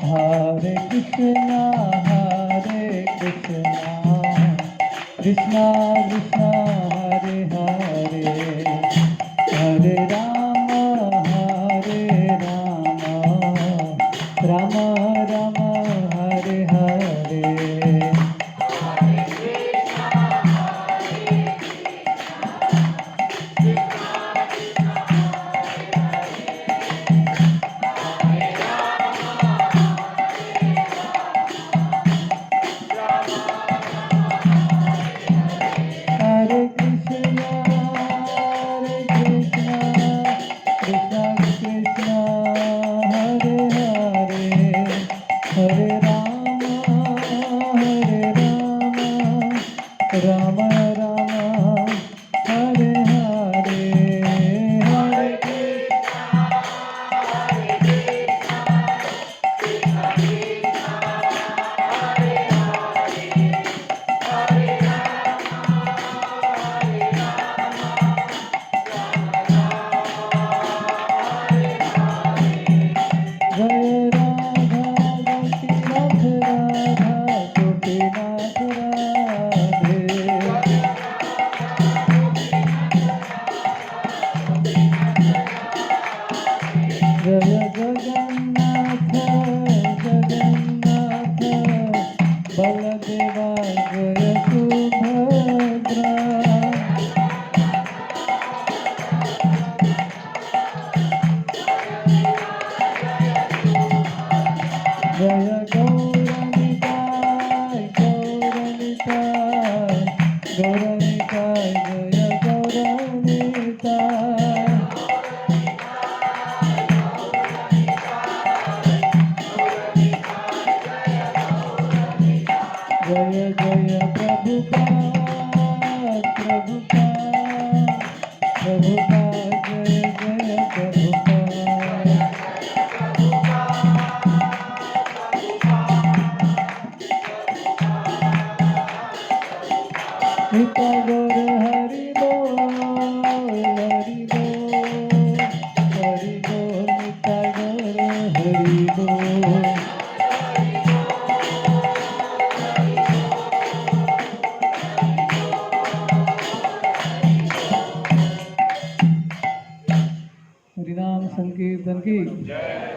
Hare Krishna, Krishna Krishna, Hare Hare, Hare Rama, Rama Rama, Hare Hare.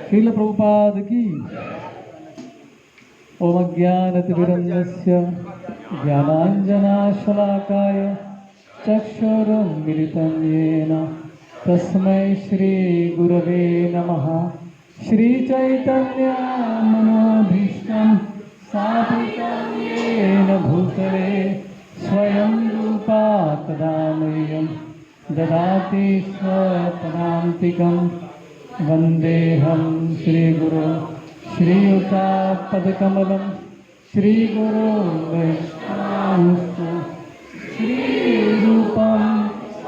Srila Prabhupada की। ओम अज्ञानतिमिरन्धस्य ज्ञानाञ्जनशलाकाय चक्षुरुन्मिलितं येन तस्मै श्रीगुरवे नमः। श्रीचैतन्यमनोभीष्टं स्थापितं येन भूतले स्वयं रूपा तदा मह्यं ददाति स्वपदान्तिकं। वन्देऽहं श्रीगुरो श्रीयुतापदकमलं श्रीगुरो वैष्णवं श्रीरूपं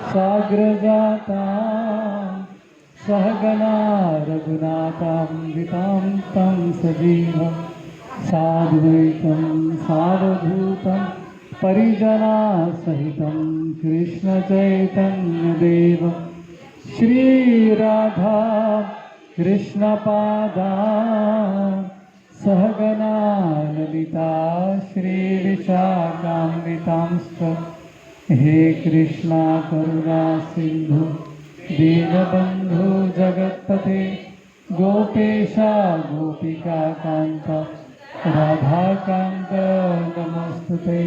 साग्रजातां सहगना रघुनाथान्वितां तं सजीवं साद्वैतं सावधूतं परिजनासहितं कृष्णचैतन्यदेवं श्रीराधा कृष्णपादा सहगना ललिता श्रीविशाखान्वितांश्च। हे कृष्णा करुणा सिन्धु दीनबन्धु जगत्पते गोपेशा गोपिका कान्त राधाकान्त नमोस्तुते।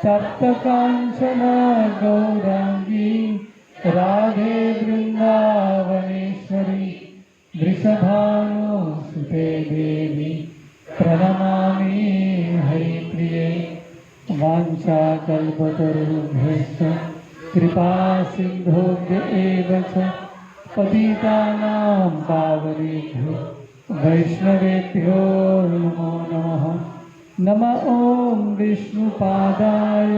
तप्तकाञ्चन गौराङ्गी राधे वृन्दावनेश्वरी वृषभानुसुते देवी प्रणमामि हरिप्रिये। वाञ्छाकल्पतरुभ्यश्च कृपा सिन्धुभ्य एव च पतितानां पावनेभ्यो वैष्णवेभ्यो नमो नमः। नमः ॐ विष्णुपादाय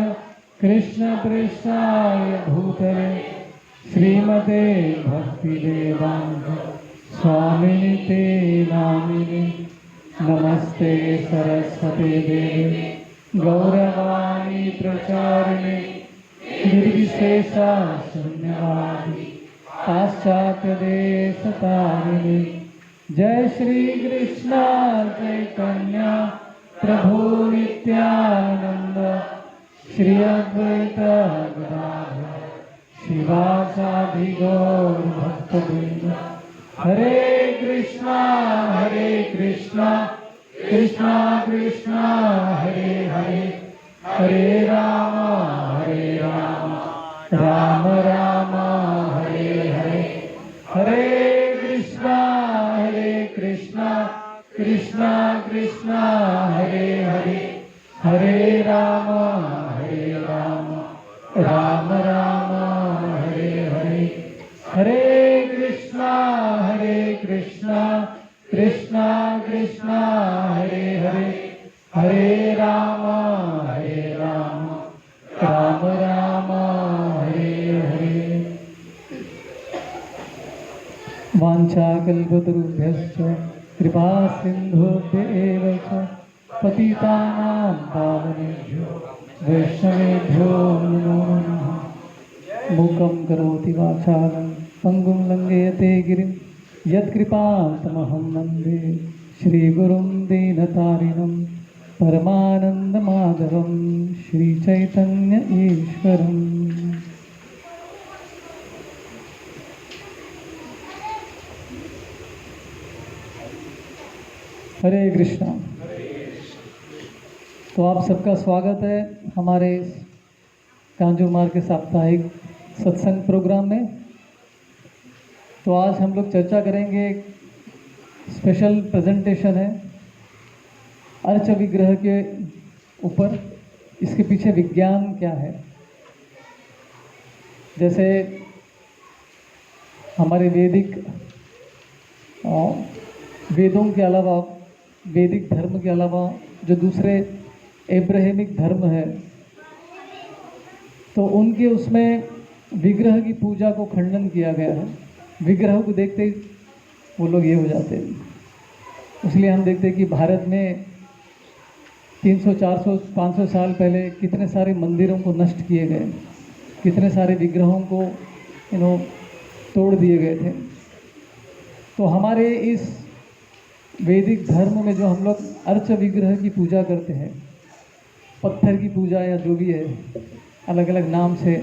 कृष्णपृष्ठाय भूतले श्रीमते भक्तिवेदान्त स्वामिनिते नामिने। नमस्ते सरस्वती देवी गौरवाणी प्रचारिणे निर्विशेषा शून्यवादी पाश्चात्यदेशतारिणे। जय श्री कृष्ण चैतन्य प्रभु नित्यानंद, श्री अद्वैत गदाधर शिवासादि गौर भक्तवृंद। हरे कृष्णा कृष्णा कृष्णा हरे हरे, हरे राम राम राम हरे हरे। हरे कृष्णा कृष्णा कृष्णा हरे हरे, हरे राम राम राम हरे हरे। हरे कृष्णा कृष्णा कृष्णा हरे हरे, हरे राम राम राम हरे हरे। वाञ्छाकल्पतरुभ्यश्च कृपा सिन्धुभ्येव च पतितानां पावनेभ्यो वैष्णवेभ्यो नमो नमः। मूकं करोति वाचालं पङ्गुं लङ्घयते गिरिं यत्कृपातमहं वन्दे श्रीगुरुं दीनतारिणं परमानन्दमाधवं श्रीचैतन्य ईश्वरम्। हरे कृष्णा। तो आप सबका स्वागत है हमारे कांजूर मार्ग के साप्ताहिक सत्संग प्रोग्राम में। तो आज हम लोग चर्चा करेंगे, स्पेशल प्रेजेंटेशन है अर्च विग्रह के ऊपर, इसके पीछे विज्ञान क्या है। जैसे हमारे वेदों के अलावा, वैदिक धर्म के अलावा जो दूसरे एब्राहमिक धर्म है, तो उनके उसमें विग्रह की पूजा को खंडन किया गया है। विग्रह को देखते ही वो लोग ये हो जाते हैं। इसलिए हम देखते हैं कि भारत में 300, 400, 500 साल पहले कितने सारे मंदिरों को नष्ट किए गए, कितने सारे विग्रहों को तोड़ दिए गए थे। तो हमारे इस वैदिक धर्म में जो हम लोग अर्च विग्रह की पूजा करते हैं, पत्थर की पूजा या जो भी है अलग अलग नाम से,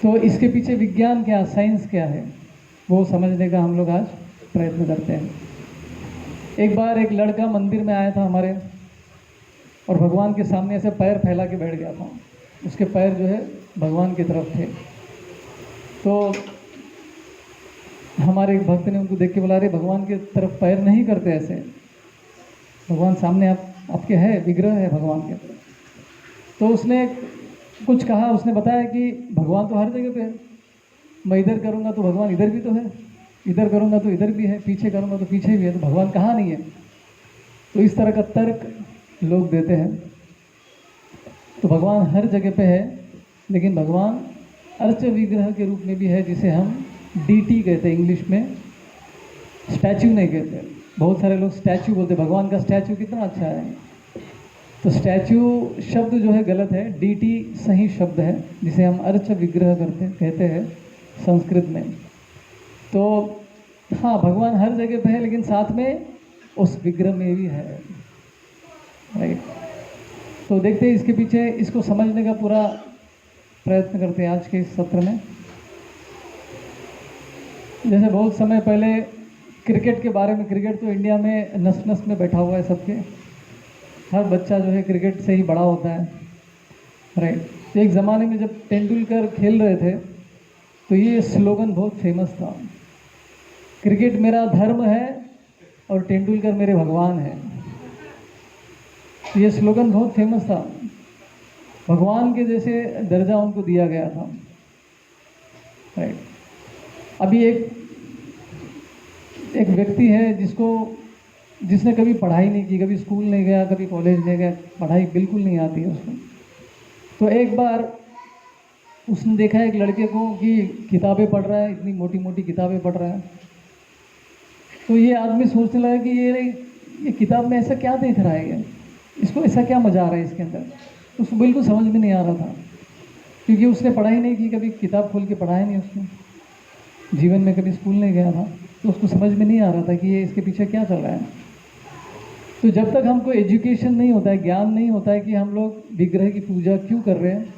तो इसके पीछे विज्ञान क्या, साइंस क्या है, वो समझने का हम लोग आज प्रयत्न करते हैं। एक बार एक लड़का मंदिर में आया था हमारे, और भगवान के सामने ऐसे पैर फैला के बैठ गया था। उसके पैर जो है भगवान की तरफ थे। तो हमारे एक भक्त ने उनको देख के बोला, अरे भगवान की तरफ पैर नहीं करते ऐसे, भगवान सामने आपके है, विग्रह है भगवान के। तो उसने कुछ कहा, उसने बताया कि भगवान तो हर जगह पे है, मैं इधर करूँगा तो भगवान इधर भी तो है, इधर करूँगा तो इधर भी है, पीछे करूँगा तो पीछे भी है, तो भगवान कहाँ नहीं है। तो इस तरह का तर्क लोग देते हैं। तो भगवान हर जगह पे है, लेकिन भगवान अर्च विग्रह के रूप में भी है, जिसे हम डीटी कहते हैं इंग्लिश में, स्टैचू नहीं कहते। बहुत सारे लोग स्टैचू बोलते, भगवान का स्टैचू कितना अच्छा है। तो स्टैचू शब्द जो है गलत है, डीटी सही शब्द है, जिसे हम अर्च विग्रह कहते हैं संस्कृत में। तो हाँ, भगवान हर जगह पे है, लेकिन साथ में उस विग्रह में भी है, राइट। तो देखते हैं इसके पीछे, इसको समझने का पूरा प्रयत्न करते हैं आज के इस सत्र में। जैसे बहुत समय पहले क्रिकेट के बारे में, क्रिकेट तो इंडिया में नस नस में बैठा हुआ है सबके, हर बच्चा जो है क्रिकेट से ही बड़ा होता है, राइट। एक ज़माने में जब तेंदुलकर खेल रहे थे, तो ये स्लोगन बहुत फेमस था, क्रिकेट मेरा धर्म है और तेंदुलकर मेरे भगवान हैं। ये स्लोगन बहुत फेमस था, भगवान के जैसे दर्जा उनको दिया गया था, राइट। अभी एक व्यक्ति है जिसने कभी पढ़ाई नहीं की, कभी स्कूल नहीं गया, कभी कॉलेज नहीं गया, पढ़ाई बिल्कुल नहीं आती है उसको। तो एक बार उसने देखा एक लड़के को कि किताबें पढ़ रहा है, इतनी मोटी मोटी किताबें पढ़ रहा है। तो ये आदमी सोचने लगा कि ये किताब में ऐसा क्या देख रहा है, ये इसको ऐसा क्या मजा आ रहा है इसके अंदर। उसको बिल्कुल समझ में नहीं आ रहा था, क्योंकि उसने पढ़ाई नहीं की, कभी किताब खोल के पढ़ाया नहीं उसने, जीवन में कभी स्कूल नहीं गया था। तो उसको समझ में नहीं आ रहा था कि ये इसके पीछे क्या चल रहा है। तो जब तक हमको एजुकेशन नहीं होता है, ज्ञान नहीं होता है कि हम लोग विग्रह की पूजा क्यों कर रहे हैं,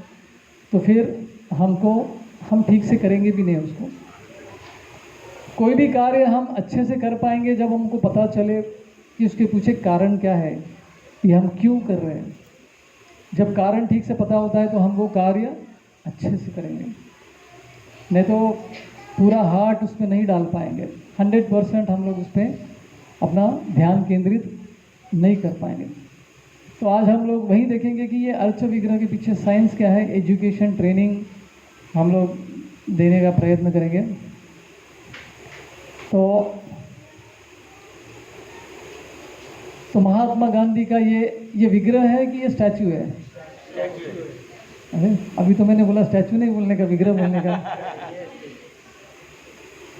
तो फिर हम ठीक से करेंगे भी नहीं उसको। कोई भी कार्य हम अच्छे से कर पाएंगे जब हमको पता चले कि उसके पीछे कारण क्या है, कि हम क्यों कर रहे हैं। जब कारण ठीक से पता होता है तो हम वो कार्य अच्छे से करेंगे, नहीं तो पूरा हार्ट उसमें नहीं डाल पाएंगे। 100% हम लोग उस पर अपना ध्यान केंद्रित नहीं कर पाएंगे। तो आज हम लोग वही देखेंगे कि ये अर्च विग्रह के पीछे साइंस क्या है, एजुकेशन ट्रेनिंग हम लोग देने का प्रयत्न करेंगे। तो महात्मा गांधी का ये विग्रह है कि ये स्टैचू है? अरे अभी तो मैंने बोला स्टैचू नहीं बोलने का, विग्रह बोलने का।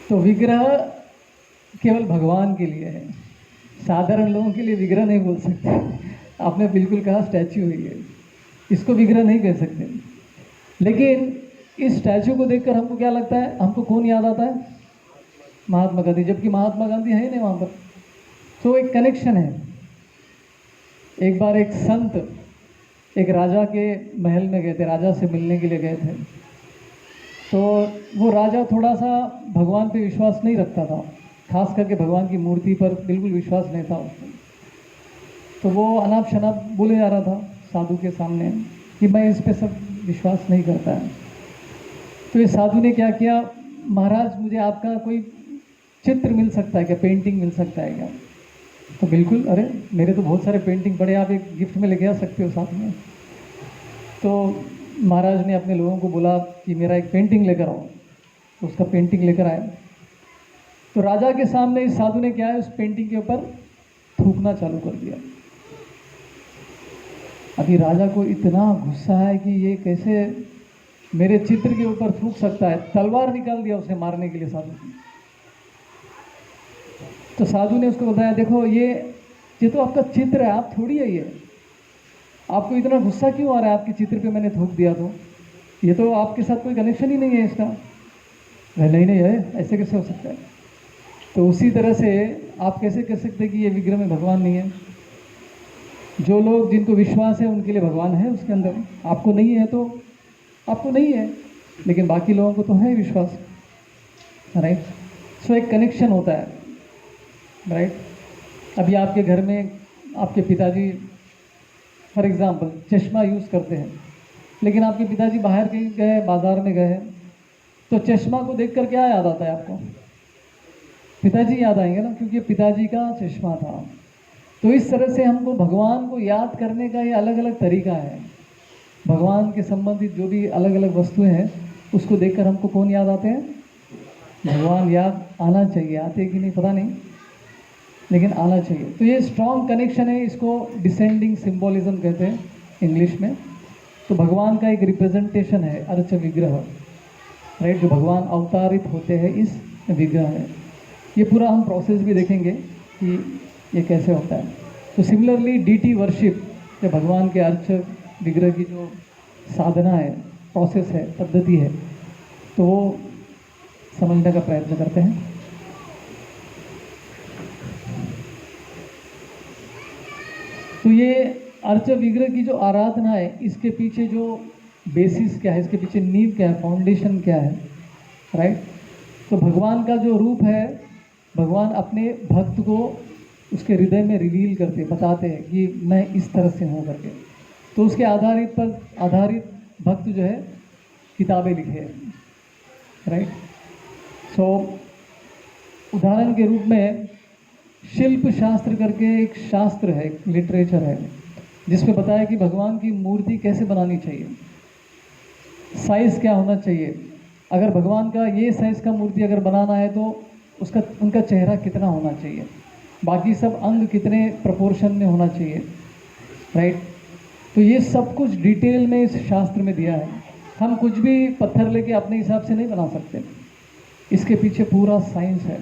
तो विग्रह केवल भगवान के लिए है, साधारण लोगों के लिए विग्रह नहीं बोल सकते। आपने बिल्कुल कहा स्टैचू है ये, इसको विग्रह नहीं कह सकते। लेकिन इस स्टैचू को देखकर हमको क्या लगता है, हमको कौन याद आता है? महात्मा गांधी, जबकि महात्मा गांधी है ही नहीं वहाँ पर। तो एक कनेक्शन है। एक बार एक संत एक राजा के महल में गए थे, राजा से मिलने के लिए गए थे। तो वो राजा थोड़ा सा भगवान पे विश्वास नहीं रखता था, खास करके भगवान की मूर्ति पर बिल्कुल विश्वास नहीं था उसको। तो वो अनाप शनाप बोले जा रहा था साधु के सामने कि मैं इस पे सब विश्वास नहीं करता है। तो ये साधु ने क्या किया, महाराज मुझे आपका कोई चित्र मिल सकता है क्या, पेंटिंग मिल सकता है क्या? तो बिल्कुल, अरे मेरे तो बहुत सारे पेंटिंग पड़े, आप एक गिफ्ट में लेके आ सकते हो साथ में। तो महाराज ने अपने लोगों को बोला कि मेरा एक पेंटिंग लेकर आओ। तो उसका पेंटिंग लेकर आए। तो राजा के सामने इस साधु ने क्या है, उस पेंटिंग के ऊपर थूकना चालू कर दिया। अभी राजा को इतना गुस्सा है कि ये कैसे मेरे चित्र के ऊपर थूक सकता है, तलवार निकाल दिया उसने मारने के लिए साधु को। तो साधु ने उसको बताया, देखो ये तो आपका चित्र है, आप थोड़ी है ये, आपको इतना गुस्सा क्यों आ रहा है, आपके चित्र पे मैंने थूक दिया तो ये तो आपके साथ कोई कनेक्शन ही नहीं है इसका। नहीं नहीं है, ऐसे कैसे हो सकता है? तो उसी तरह से आप कैसे कह सकते हैं कि ये विग्रह में भगवान नहीं है? जो लोग जिनको विश्वास है उनके लिए भगवान है उसके अंदर, आपको नहीं है तो आपको नहीं है, लेकिन बाकी लोगों को तो है विश्वास, राइट। सो एक कनेक्शन होता है, राइट। अभी आपके घर में आपके पिताजी फॉर एग्जांपल चश्मा यूज़ करते हैं, लेकिन आपके पिताजी बाहर कहीं गए, बाज़ार में गए, तो चश्मा को देखकर क्या याद आता है आपको? पिताजी याद आएंगे ना, क्योंकि पिताजी का चश्मा था। तो इस तरह से हमको भगवान को याद करने का ये अलग अलग तरीका है। भगवान के संबंधित जो भी अलग अलग वस्तुएं हैं उसको देखकर हमको कौन याद आते हैं? भगवान याद आना चाहिए। आते कि नहीं पता नहीं, लेकिन आना चाहिए। तो ये स्ट्रॉन्ग कनेक्शन है, इसको डिसेंडिंग सिंबोलिज्म कहते हैं इंग्लिश में। तो भगवान का एक रिप्रेजेंटेशन है अर्च विग्रह, राइट, जो भगवान अवतारित होते हैं इस विग्रह में। ये पूरा हम प्रोसेस भी देखेंगे कि ये कैसे होता है। तो सिमिलरली डीटी वर्शिप, जो भगवान के अर्च विग्रह की जो साधना है, प्रोसेस है, पद्धति है, तो वो समझने का प्रयत्न करते हैं। तो ये अर्च विग्रह की जो आराधना है, इसके पीछे जो बेसिस क्या है, इसके पीछे नींव क्या है, फाउंडेशन क्या है, राइट। तो भगवान का जो रूप है, भगवान अपने भक्त को उसके हृदय में रिवील करते, बताते हैं कि मैं इस तरह से हूँ करके। तो उसके आधारित भक्त जो है किताबें लिखे हैं, राइट। सो उदाहरण के रूप में शिल्प शास्त्र करके एक शास्त्र है, एक लिटरेचर है, जिसमें बताया कि भगवान की मूर्ति कैसे बनानी चाहिए, साइज़ क्या होना चाहिए, अगर भगवान का ये साइज़ का मूर्ति अगर बनाना है तो उनका चेहरा कितना होना चाहिए, बाकी सब अंग कितने प्रोपोर्शन में होना चाहिए, राइट। तो ये सब कुछ डिटेल में इस शास्त्र में दिया है। हम कुछ भी पत्थर लेके अपने हिसाब से नहीं बना सकते, इसके पीछे पूरा साइंस है।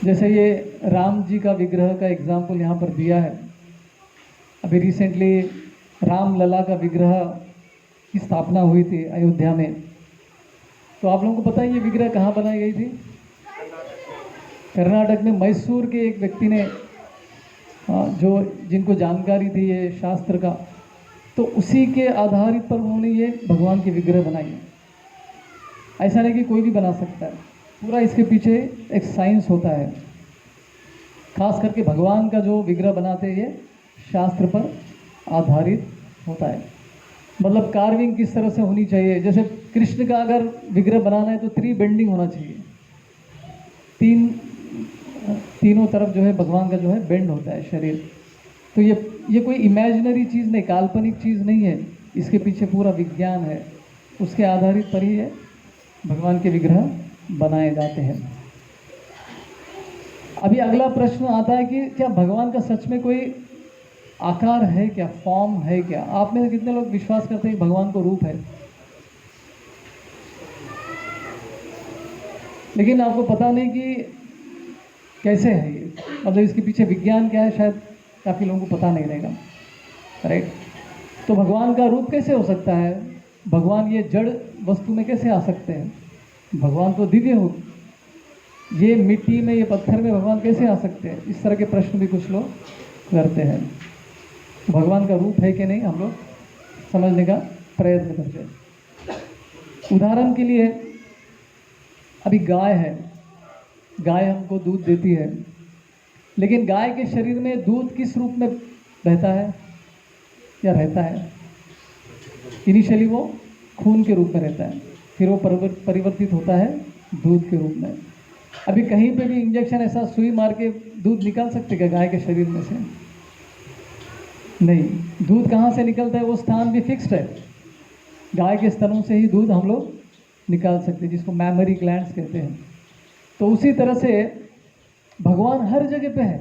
जैसे ये राम जी का विग्रह का एग्जाम्पल यहाँ पर दिया है। अभी रिसेंटली राम लला का विग्रह की स्थापना हुई थी अयोध्या में। तो आप लोगों को पता है ये विग्रह कहाँ बनाई गई थी? कर्नाटक में मैसूर के एक व्यक्ति ने जो जिनको जानकारी थी ये शास्त्र का, तो उसी के आधारित पर उन्होंने ये भगवान की विग्रह बनाई है। ऐसा नहीं कि कोई भी बना सकता है, पूरा इसके पीछे एक साइंस होता है। खास करके भगवान का जो विग्रह बनाते हैं ये शास्त्र पर आधारित होता है। मतलब कार्विंग किस तरह से होनी चाहिए, जैसे कृष्ण का अगर विग्रह बनाना है तो 3 बेंडिंग होना चाहिए, तीनों तरफ जो है भगवान का जो है बेंड होता है शरीर। तो ये कोई इमेजिनरी चीज़ नहीं, काल्पनिक चीज़ नहीं है, इसके पीछे पूरा विज्ञान है, उसके आधारित पर ही है भगवान के विग्रह बनाए जाते हैं। अभी अगला प्रश्न आता है कि क्या भगवान का सच में कोई आकार है क्या, फॉर्म है क्या? आप में से कितने लोग विश्वास करते हैं कि भगवान को रूप है? लेकिन आपको पता नहीं कि कैसे है ये, मतलब इसके पीछे विज्ञान क्या है, शायद काफ़ी लोगों को पता नहीं रहेगा, राइट? तो भगवान का रूप कैसे हो सकता है? भगवान ये जड़ वस्तु में कैसे आ सकते हैं? भगवान तो दिव्य हो, ये मिट्टी में, ये पत्थर में भगवान कैसे आ सकते हैं? इस तरह के प्रश्न भी कुछ लोग करते हैं। भगवान का रूप है कि नहीं, हम लोग समझने का प्रयत्न करते हैं। उदाहरण के लिए अभी गाय है, गाय हमको दूध देती है, लेकिन गाय के शरीर में दूध किस रूप में बहता है या रहता है? इनिशियली वो खून के रूप में रहता है, फिर वो परिवर्तित होता है दूध के रूप में। अभी कहीं पे भी इंजेक्शन ऐसा सुई मार के दूध निकाल सकते क्या गाय के शरीर में से? नहीं। दूध कहाँ से निकलता है वो स्थान भी फिक्स्ड है, गाय के स्तनों से ही दूध हम लोग निकाल सकते हैं, जिसको मैमरी ग्लैंड्स कहते हैं। तो उसी तरह से भगवान हर जगह पे है,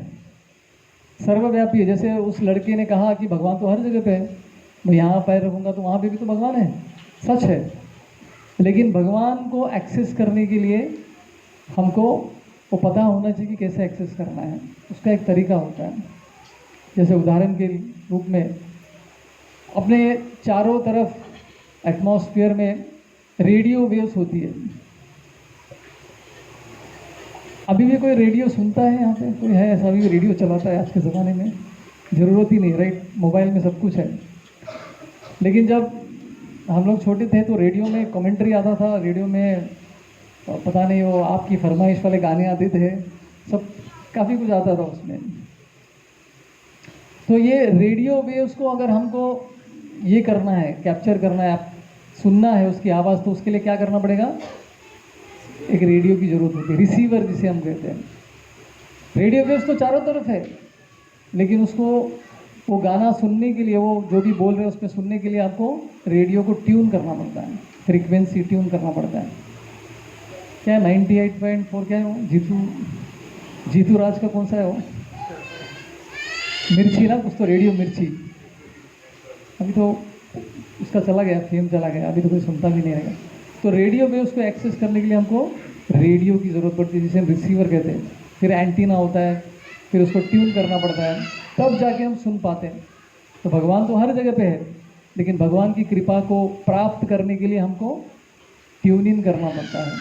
सर्वव्यापी है। जैसे उस लड़के ने कहा कि भगवान तो हर जगह पे है, मैं यहाँ पैर रखूँगा तो वहाँ पे भी तो भगवान है, सच है। लेकिन भगवान को एक्सेस करने के लिए हमको वो पता होना चाहिए कि कैसे एक्सेस करना है, उसका एक तरीका होता है। जैसे उदाहरण के रूप में अपने चारों तरफ एटमॉस्फेयर में रेडियो वेव्स होती है। अभी भी कोई रेडियो सुनता है यहाँ पे? कोई है ऐसा अभी भी रेडियो चलाता है आज के ज़माने में? ज़रूरत ही नहीं, राइट? मोबाइल में सब कुछ है। लेकिन जब हम लोग छोटे थे तो रेडियो में कमेंट्री आता था, रेडियो में पता नहीं वो आपकी फरमाइश वाले गाने आते थे, सब काफ़ी कुछ आता था उसमें। तो ये रेडियो वेव्स को अगर हमको ये करना है, कैप्चर करना है, आप सुनना है उसकी आवाज़, तो उसके लिए क्या करना पड़ेगा? एक रेडियो की ज़रूरत होती है, रिसीवर जिसे हम कहते हैं। रेडियो वेव्स तो चारों तरफ है, लेकिन उसको वो गाना सुनने के लिए, वो जो भी बोल रहे हैं उसमें सुनने के लिए आपको रेडियो को ट्यून करना पड़ता है, फ्रीक्वेंसी ट्यून करना पड़ता है। क्या 98.4 क्या है वो? जीतू राज का कौन सा है वो? मिर्ची ना कुछ तो, रेडियो मिर्ची। अभी तो उसका चला गया, फेम चला गया, अभी तो कोई सुनता भी नहीं रहेगा। तो रेडियो वेव्स को एक्सेस करने के लिए हमको रेडियो की ज़रूरत पड़ती है, जिसे हम रिसीवर कहते हैं। फिर एंटीना होता है, फिर उसको ट्यून करना पड़ता है, तब जाके हम सुन पाते हैं। तो भगवान तो हर जगह पे है, लेकिन भगवान की कृपा को प्राप्त करने के लिए हमको ट्यून इन करना पड़ता है।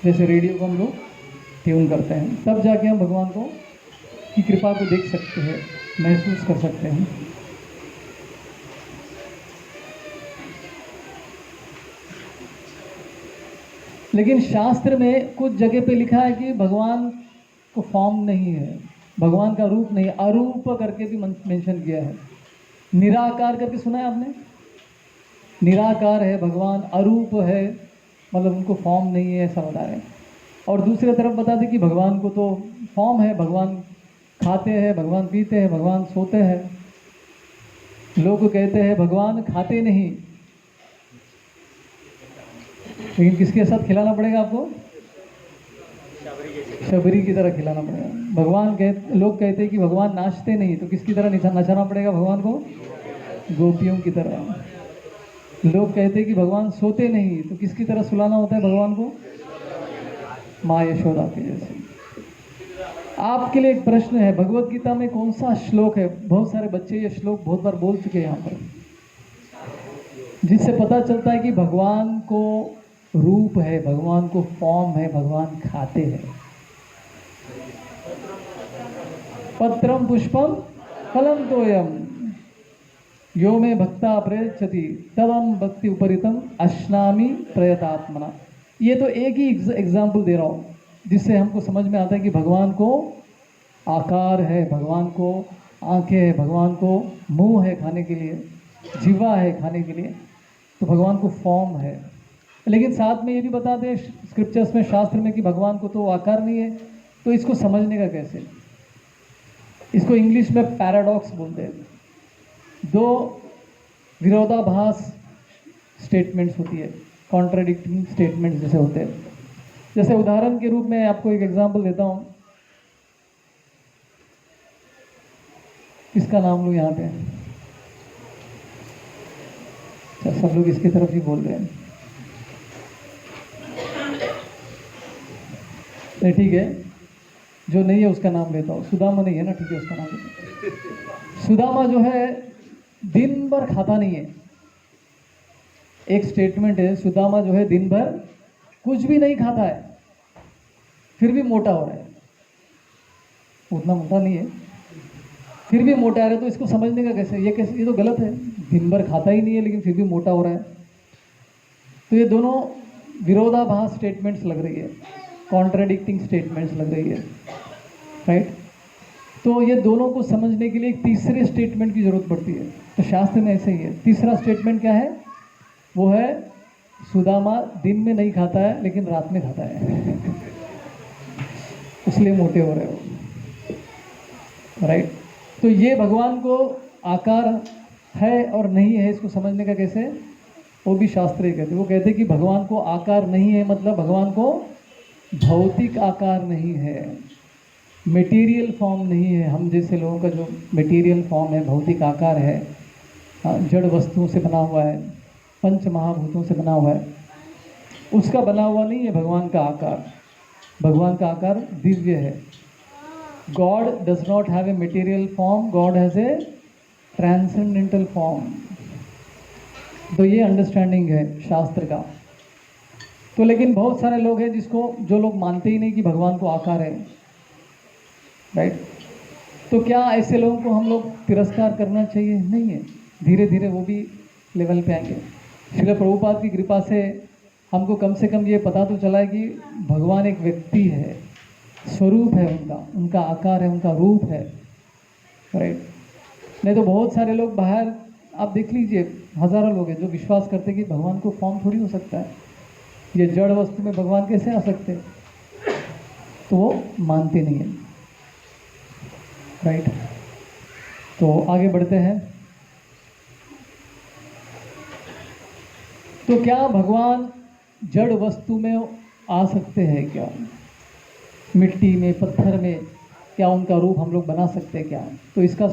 जैसे रेडियो को हम लोग ट्यून करते हैं, तब जाके हम भगवान को की कृपा को देख सकते हैं, महसूस कर सकते हैं। लेकिन शास्त्र में कुछ जगह पे लिखा है कि भगवान को फॉर्म नहीं है, भगवान का रूप नहीं, अरूप करके भी मेंशन किया है। निराकार करके सुना है आपने? निराकार है भगवान, अरूप है, मतलब उनको फॉर्म नहीं है, ऐसा बता रहे हैं। और दूसरी तरफ बता दें कि भगवान को तो फॉर्म है, भगवान खाते हैं, भगवान पीते हैं, भगवान सोते हैं। लोग कहते हैं भगवान खाते नहीं, लेकिन किसके साथ खिलाना पड़ेगा आपको? शबरी की तरह खिलाना पड़ेगा। लोग कहते हैं कि भगवान नाचते नहीं, तो किसकी तरह नचाना पड़ेगा भगवान को? गोपियों की तरह। लोग कहते हैं कि भगवान सोते नहीं, तो किसकी तरह सुलाना होता है भगवान को? माँ यशोदा के जैसे। आपके लिए एक प्रश्न है, भगवत गीता में कौन सा श्लोक है? बहुत सारे बच्चे ये श्लोक बहुत बार बोल चुके हैं यहाँ पर, जिससे पता चलता है कि भगवान को रूप है, भगवान को फॉर्म है, भगवान खाते हैं। पत्रम पुष्पम फलम तोयम यो मे भक्ता प्रयच्छति तदम भक्ति उपरितम अश्नामि प्रयतात्मना। ये तो एक ही एग्जाम्पल दे रहा हूँ जिससे हमको समझ में आता है कि भगवान को आकार है, भगवान को आंखें है, भगवान को मुंह है खाने के लिए, जीवा है खाने के लिए, तो भगवान को फॉर्म है। लेकिन साथ में ये भी बताते हैं स्क्रिप्चर्स में, शास्त्र में, कि भगवान को तो आकार नहीं है। तो इसको समझने का कैसे? इसको इंग्लिश में पैराडॉक्स बोलते हैं। दो विरोधाभास स्टेटमेंट्स होती है, कॉन्ट्राडिक्टिंग स्टेटमेंट्स जैसे होते हैं। जैसे उदाहरण के रूप में आपको एक एग्जांपल देता हूँ। किसका नाम लूँ यहाँ पे? अच्छा, सब लोग इसकी तरफ ही बोल रहे हैं। नहीं, ठीक है, जो नहीं है उसका नाम लेता हूँ। सुदामा नहीं है ना, ठीक है, उसका नाम लेता हूँ। सुदामा जो है दिन भर खाता नहीं है। एक स्टेटमेंट है, सुदामा जो है दिन भर कुछ भी नहीं खाता है, फिर भी मोटा हो रहा है। उतना मोटा नहीं है, फिर भी मोटा आ रहा है। तो इसको समझने का कैसे? ये कैसे? ये तो गलत है। दिन भर खाता ही नहीं है लेकिन फिर भी मोटा हो रहा है। तो ये दोनों विरोधाभास स्टेटमेंट्स लग रही है, कॉन्ट्राडिक्टिंग स्टेटमेंट्स लग रही है, राइट? तो ये दोनों को समझने के लिए एक तीसरे स्टेटमेंट की जरूरत पड़ती है। तो शास्त्र में ऐसे ही है। तीसरा स्टेटमेंट क्या है? वो है सुदामा दिन में नहीं खाता है लेकिन रात में खाता है इसलिए मोटे हो रहे हो, राइट? तो ये भगवान को आकार है और नहीं है, इसको समझने का कैसे? वो भी शास्त्र ही कहते। वो कहते हैं कि भगवान को आकार नहीं है, मतलब भगवान को भौतिक आकार नहीं है, मटेरियल फॉर्म नहीं है। हम जैसे लोगों का जो मटेरियल फॉर्म है, भौतिक आकार है, जड़ वस्तुओं से बना हुआ है, पंच महाभूतों से बना हुआ है, उसका बना हुआ नहीं है भगवान का आकार। भगवान का आकार दिव्य है। God does not have a material form, God has a transcendental form. तो ये अंडरस्टैंडिंग है शास्त्र का। तो लेकिन बहुत सारे लोग हैं जो लोग मानते ही नहीं कि भगवान को आकार है, राइट? तो क्या ऐसे लोगों को हम लोग तिरस्कार करना चाहिए? नहीं है। धीरे धीरे वो भी लेवल पे आएंगे। श्रील प्रभुपाद की कृपा से हमको कम से कम ये पता तो चला है कि भगवान एक व्यक्ति है, स्वरूप है उनका आकार है, उनका रूप है, राइट? नहीं तो बहुत सारे लोग बाहर आप देख लीजिए, हजारों लोग हैं जो विश्वास करते हैं कि भगवान को फॉर्म थोड़ी हो सकता है, ये जड़ वस्तु में भगवान कैसे आ सकते हैं? तो वो मानते नहीं है, राइट? तो आगे बढ़ते हैं। तो क्या भगवान जड़ वस्तु में आ सकते हैं क्या? मिट्टी में, पत्थर में क्या उनका रूप हम लोग बना सकते हैं क्या? तो इसको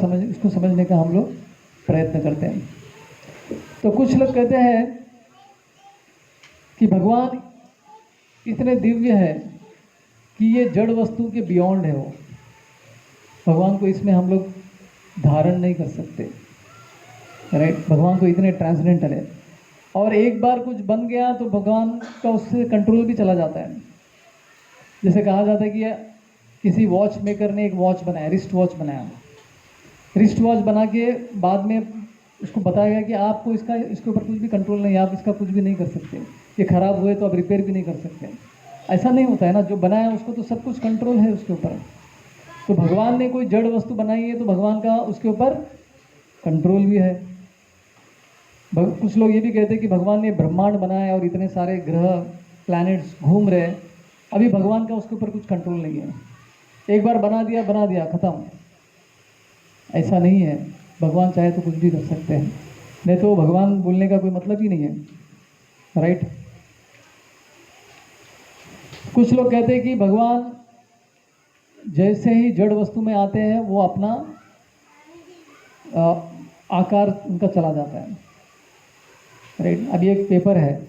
समझने का हम लोग प्रयत्न करते हैं। तो कुछ लोग कहते हैं कि भगवान इतने दिव्य है कि ये जड़ वस्तु के बियॉन्ड है। वो भगवान को इसमें हम लोग धारण नहीं कर सकते, राइट? भगवान को इतने ट्रांसेंडेंटल है। और एक बार कुछ बन गया तो भगवान का उससे कंट्रोल भी चला जाता है। जैसे कहा जाता है कि किसी वॉच मेकर ने एक वॉच बनाया, रिस्ट वॉच बनाया। रिस्ट वॉच बना के बाद में उसको बताया गया कि आपको इसके ऊपर कुछ भी कंट्रोल नहीं है, आप इसका कुछ भी नहीं कर सकते, ये ख़राब हुए तो आप रिपेयर भी नहीं कर सकते। ऐसा नहीं होता है ना, जो बनाया उसको तो सब कुछ कंट्रोल है उसके ऊपर। तो भगवान ने कोई जड़ वस्तु बनाई है तो भगवान का उसके ऊपर कंट्रोल भी है। कुछ लोग ये भी कहते हैं कि भगवान ने ब्रह्मांड बनाया और इतने सारे ग्रह प्लैनेट्स घूम रहे हैं, अभी भगवान का उसके ऊपर कुछ कंट्रोल नहीं है। एक बार बना दिया ख़त्म। ऐसा नहीं है, भगवान चाहे तो कुछ भी कर सकते हैं, नहीं तो भगवान बोलने का कोई मतलब ही नहीं है, राइट? कुछ लोग कहते हैं कि भगवान जैसे ही जड़ वस्तु में आते हैं वो अपना आकार उनका चला जाता है, राइट? अभी एक पेपर है,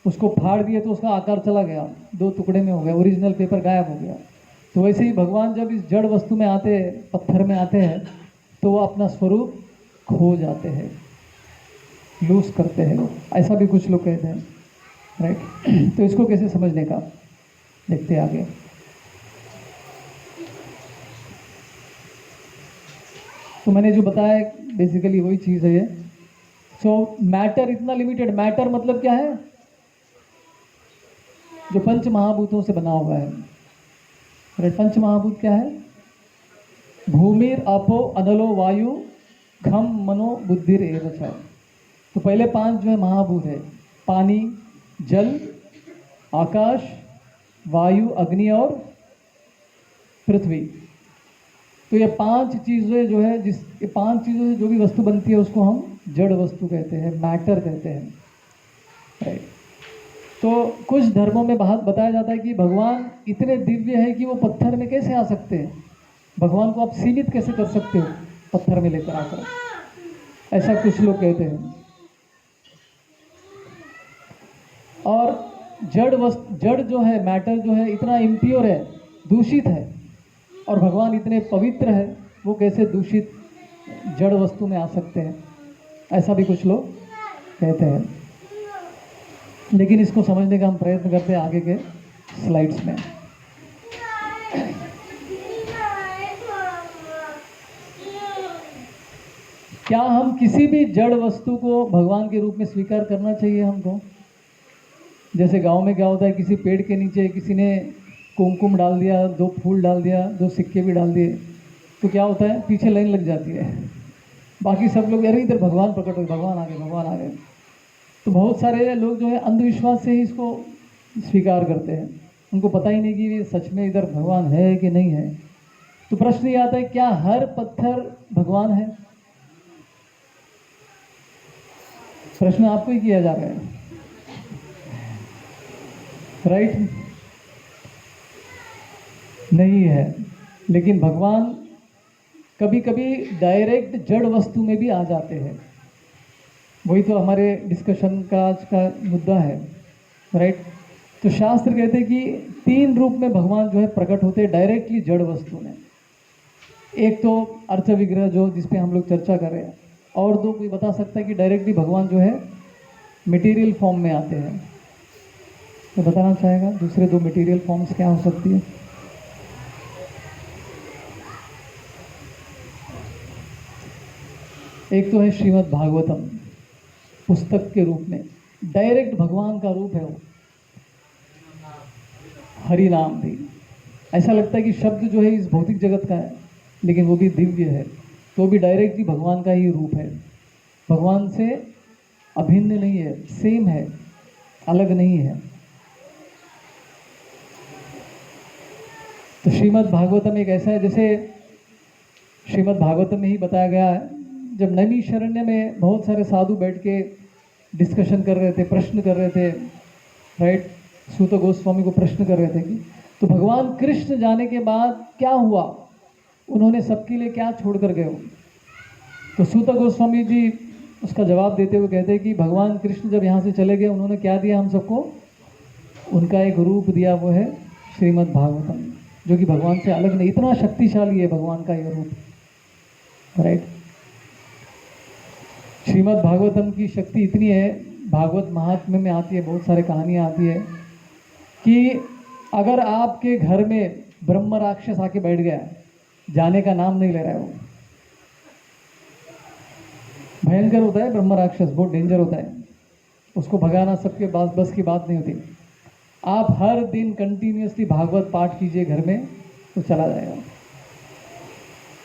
उसको फाड़ दिए तो उसका आकार चला गया, 2 टुकड़े में हो गया, ओरिजिनल पेपर गायब हो गया। तो वैसे ही भगवान जब इस जड़ वस्तु में आते हैं, पत्थर में आते हैं, तो वो अपना स्वरूप खो जाते हैं, लूज करते हैं। ऐसा भी कुछ लोग कहते हैं, राइट? तो इसको कैसे समझने का देखते हैं आगे। तो मैंने जो बताया बेसिकली वही चीज़ है ये। सो मैटर इतना लिमिटेड, मैटर मतलब क्या है? जो पंच महाभूतों से बना हुआ है। राइट, पंच महाभूत क्या है? भूमिर अपो अनलो वायु खम मनो बुद्धिर एव च। तो पहले 5 जो है महाभूत है, पानी, जल, आकाश, वायु, अग्नि और पृथ्वी। तो ये 5 चीज़ें जो है, ये 5 चीज़ों से जो भी वस्तु बनती है उसको हम जड़ वस्तु कहते हैं, मैटर कहते हैं। राइट। तो कुछ धर्मों में बात बताया जाता है कि भगवान इतने दिव्य है कि वो पत्थर में कैसे आ सकते हैं, भगवान को आप सीमित कैसे कर सकते हो पत्थर में लेकर आकर, ऐसा कुछ लोग कहते हैं। और जड़ जो है, मैटर जो है, इतना इम्प्योर है, दूषित है, और भगवान इतने पवित्र है, वो कैसे दूषित जड़ वस्तु में आ सकते हैं, ऐसा भी कुछ लोग कहते हैं। लेकिन इसको समझने का हम प्रयत्न करते हैं आगे के स्लाइड्स में। क्या हम किसी भी जड़ वस्तु को भगवान के रूप में स्वीकार करना चाहिए हमको? जैसे गांव में क्या होता है, किसी पेड़ के नीचे किसी ने कुमकुम डाल दिया, 2 फूल डाल दिया, 2 सिक्के भी डाल दिए, तो क्या होता है, पीछे लाइन लग जाती है, बाकी सब लोग अरे इधर भगवान प्रकट हो, भगवान आ गए, भगवान आ गए। तो बहुत सारे लोग जो है अंधविश्वास से ही इसको स्वीकार करते हैं, उनको पता ही नहीं कि ये सच में इधर भगवान है कि नहीं है। तो प्रश्न ये आता है, क्या हर पत्थर भगवान है? प्रश्न आपको ही किया जा रहा है। राइट, नहीं है। लेकिन भगवान कभी कभी डायरेक्ट जड़ वस्तु में भी आ जाते हैं। वही तो हमारे डिस्कशन का आज का मुद्दा है। राइट। तो शास्त्र कहते हैं कि 3 रूप में भगवान जो है प्रकट होते हैं डायरेक्टली जड़ वस्तु में। एक तो अर्थ विग्रह जो जिस पे हम लोग चर्चा कर रहे हैं, और 2 कोई बता सकता है कि डायरेक्टली भगवान जो है मटेरियल फॉर्म में आते हैं? तो बताना चाहेगा दूसरे 2 मटेरियल फॉर्म्स क्या हो सकती है? एक तो है श्रीमद् भागवतम, पुस्तक के रूप में डायरेक्ट भगवान का रूप है वो। हरि नाम भी ऐसा लगता है कि शब्द जो है इस भौतिक जगत का है, लेकिन वो भी दिव्य है, तो भी डायरेक्टली भगवान का ही रूप है। भगवान से अभिन्न नहीं है, सेम है, अलग नहीं है। तो श्रीमद् भागवतम एक ऐसा है, जैसे श्रीमद् भागवतम में ही बताया गया है, जब नैमिषारण्य में बहुत सारे साधु बैठ के डिस्कशन कर रहे थे, प्रश्न कर रहे थे। राइट, सूत गोस्वामी को प्रश्न कर रहे थे कि तो भगवान कृष्ण जाने के बाद क्या हुआ, उन्होंने सबके लिए क्या छोड़ कर गए? तो सूत गोस्वामी जी उसका जवाब देते हुए कहते हैं कि भगवान कृष्ण जब यहाँ से चले गए, उन्होंने क्या दिया हम सबको? उनका एक रूप दिया, वो है श्रीमद् भागवतम, जो कि भगवान से अलग नहीं, इतना शक्तिशाली है भगवान का ये रूप। राइट। श्रीमद् भागवतम की शक्ति इतनी है, भागवत महात्म्य में आती है, बहुत सारे कहानियाँ आती है कि अगर आपके घर में ब्रह्म राक्षस आके बैठ गया, जाने का नाम नहीं ले रहा है, वो भयंकर होता है ब्रह्म राक्षस, बहुत डेंजर होता है, उसको भगाना सबके बस की बात नहीं होती। आप हर दिन कंटिन्यूसली भागवत पाठ कीजिए घर में, तो चला जाएगा।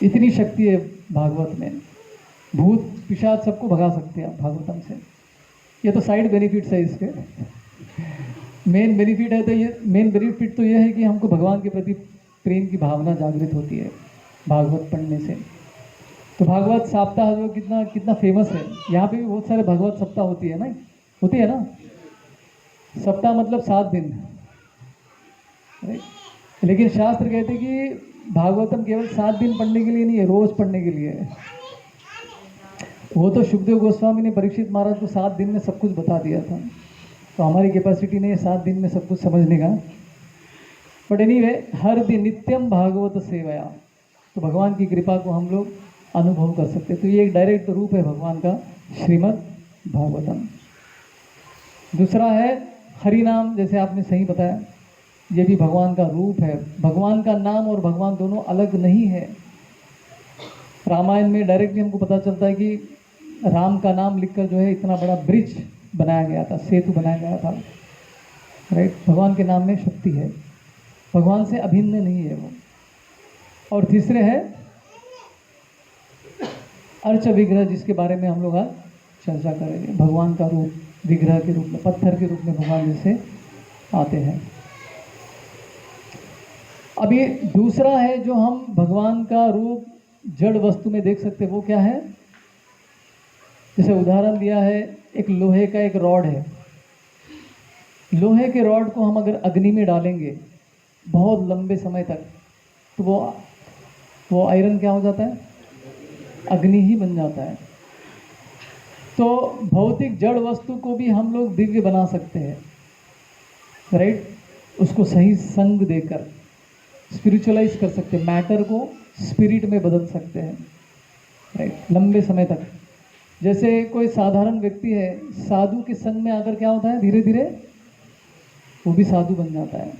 इतनी शक्ति है भागवत में, भूत पिशाच सबको भगा सकते हैं आप भागवतम से। ये तो साइड बेनिफिट्स है इसके। मेन बेनिफिट है, तो ये मेन बेनिफिट तो ये है कि हमको भगवान के प्रति प्रेम की भावना जागृत होती है भागवत पढ़ने से। तो भागवत सप्ताह जो कितना कितना फेमस है, यहाँ पे भी बहुत सारे भागवत सप्ताह होती है ना, होती है ना। सप्ताह मतलब 7 दिन। लेकिन शास्त्र कहते हैं कि भागवतम केवल 7 दिन पढ़ने के लिए नहीं है, रोज पढ़ने के लिए है। वो तो सुखदेव गोस्वामी ने परीक्षित महाराज को 7 दिन में सब कुछ बता दिया था, तो हमारी कैपेसिटी नहीं है 7 दिन में सब कुछ समझने का। बट एनीवे, हर दिन नित्यम भागवत सेवया, तो भगवान की कृपा को हम लोग अनुभव कर सकते। तो ये एक डायरेक्ट रूप है भगवान का, श्रीमद् भागवतम। दूसरा है हरि नाम, जैसे आपने सही बताया, ये भी भगवान का रूप है। भगवान का नाम और भगवान दोनों अलग नहीं है। रामायण में डायरेक्टली हमको पता चलता है कि राम का नाम लिखकर जो है इतना बड़ा ब्रिज बनाया गया था, सेतु बनाया गया था, राइट। भगवान के नाम में शक्ति है, भगवान से अभिन्न नहीं है वो। और तीसरे है अर्च विग्रह, जिसके बारे में हम लोग आज चर्चा करेंगे। भगवान का रूप विग्रह के रूप में, पत्थर के रूप में भगवान जैसे आते हैं। अभी दूसरा है जो हम भगवान का रूप जड़ वस्तु में देख सकते हैं, वो क्या है? जैसे उदाहरण दिया है, एक लोहे का एक रॉड है। लोहे के रॉड को हम अगर अग्नि में डालेंगे बहुत लंबे समय तक, तो वो आयरन क्या हो जाता है? अग्नि ही बन जाता है। तो भौतिक जड़ वस्तु को भी हम लोग दिव्य बना सकते हैं, राइट। उसको सही संग देकर स्पिरिचुअलाइज कर सकते हैं, मैटर को स्पिरिट में बदल सकते हैं, राइट, लंबे समय तक। जैसे कोई साधारण व्यक्ति है, साधु के संग में आकर क्या होता है? धीरे धीरे वो भी साधु बन जाता है,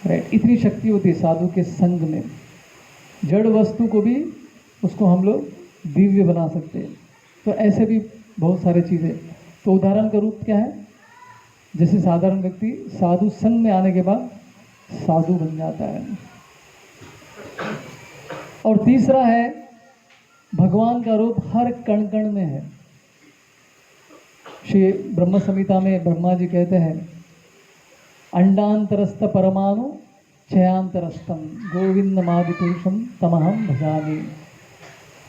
राइट। इतनी शक्ति होती है साधु के संग में। जड़ वस्तु को भी उसको हम लोग दिव्य बना सकते हैं। तो ऐसे भी बहुत सारे चीज़ें। तो उदाहरण का रूप क्या है? जैसे साधारण व्यक्ति साधु संग में आने के बाद साधु बन जाता है। और तीसरा है भगवान का रूप हर कण कण में है। श्री ब्रह्म संहिता में ब्रह्मा जी कहते हैं, अंडांतरस्थ परमाणु क्षयांतरस्थम गोविंदमादि पुरुषम तमहम भजामि।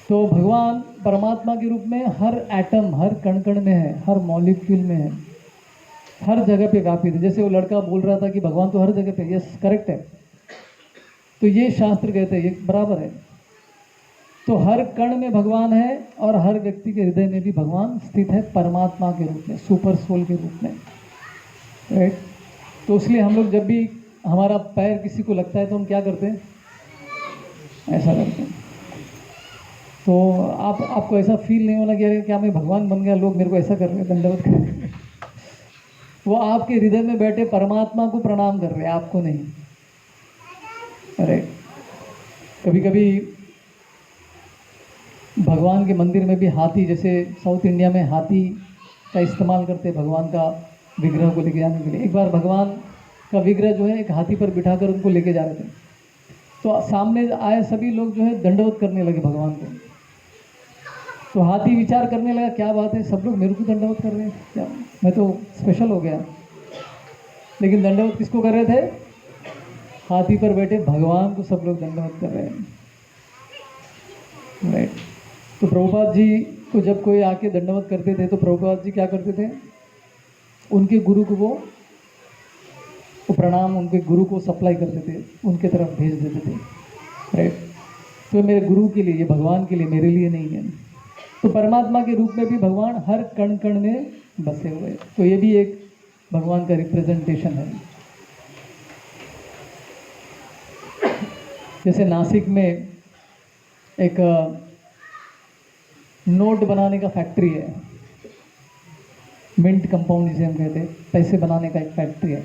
तो भगवान परमात्मा के रूप में हर एटम, हर कण कण में है, हर मॉलिक्यूल में है, हर जगह पे व्यापित है। जैसे वो लड़का बोल रहा था कि भगवान तो हर जगह पे, यस करेक्ट है। तो ये शास्त्र कहते हैं, ये बराबर है। तो हर कण में भगवान है और हर व्यक्ति के हृदय में भी भगवान स्थित है, परमात्मा के रूप में, सुपर सोल के रूप में, राइट। तो इसलिए हम लोग जब भी हमारा पैर किसी को लगता है तो हम क्या करते हैं? ऐसा करते हैं। तो आपको ऐसा फील नहीं होना कि अरे क्या मैं भगवान बन गया, लोग मेरे को ऐसा कर रहे हैं, दंडवत कर रहे हैं। वो आपके हृदय में बैठे परमात्मा को प्रणाम कर रहे हैं, आपको नहीं, राइट। कभी कभी भगवान के मंदिर में भी हाथी, जैसे साउथ इंडिया में हाथी का इस्तेमाल करते हैं भगवान का विग्रह को लेके जाने के लिए। एक बार भगवान का विग्रह जो है एक हाथी पर बिठाकर उनको लेके जा रहे थे, तो सामने आए सभी लोग जो है दंडवत करने लगे भगवान को। तो हाथी विचार करने लगा, क्या बात है, सब लोग मेरे को दंडवत कर रहे हैं, क्या मैं तो स्पेशल हो गया। लेकिन दंडवत किसको कर रहे थे? हाथी पर बैठे भगवान को सब लोग दंडवत कर रहे हैं, राइट। तो प्रभुपाद जी को जब कोई आके दंडवत करते थे तो प्रभुपाद जी क्या करते थे? उनके गुरु को वो प्रणाम उनके गुरु को सप्लाई करते थे, उनके तरफ भेज देते थे, राइट। तो मेरे गुरु के लिए, ये भगवान के लिए, मेरे लिए नहीं है। तो परमात्मा के रूप में भी भगवान हर कण कण में बसे हुए। तो ये भी एक भगवान का रिप्रेजेंटेशन है। जैसे नासिक में एक नोट बनाने का फैक्ट्री है, मिंट कंपाउंड जिसे हम कहते हैं, पैसे बनाने का एक फैक्ट्री है।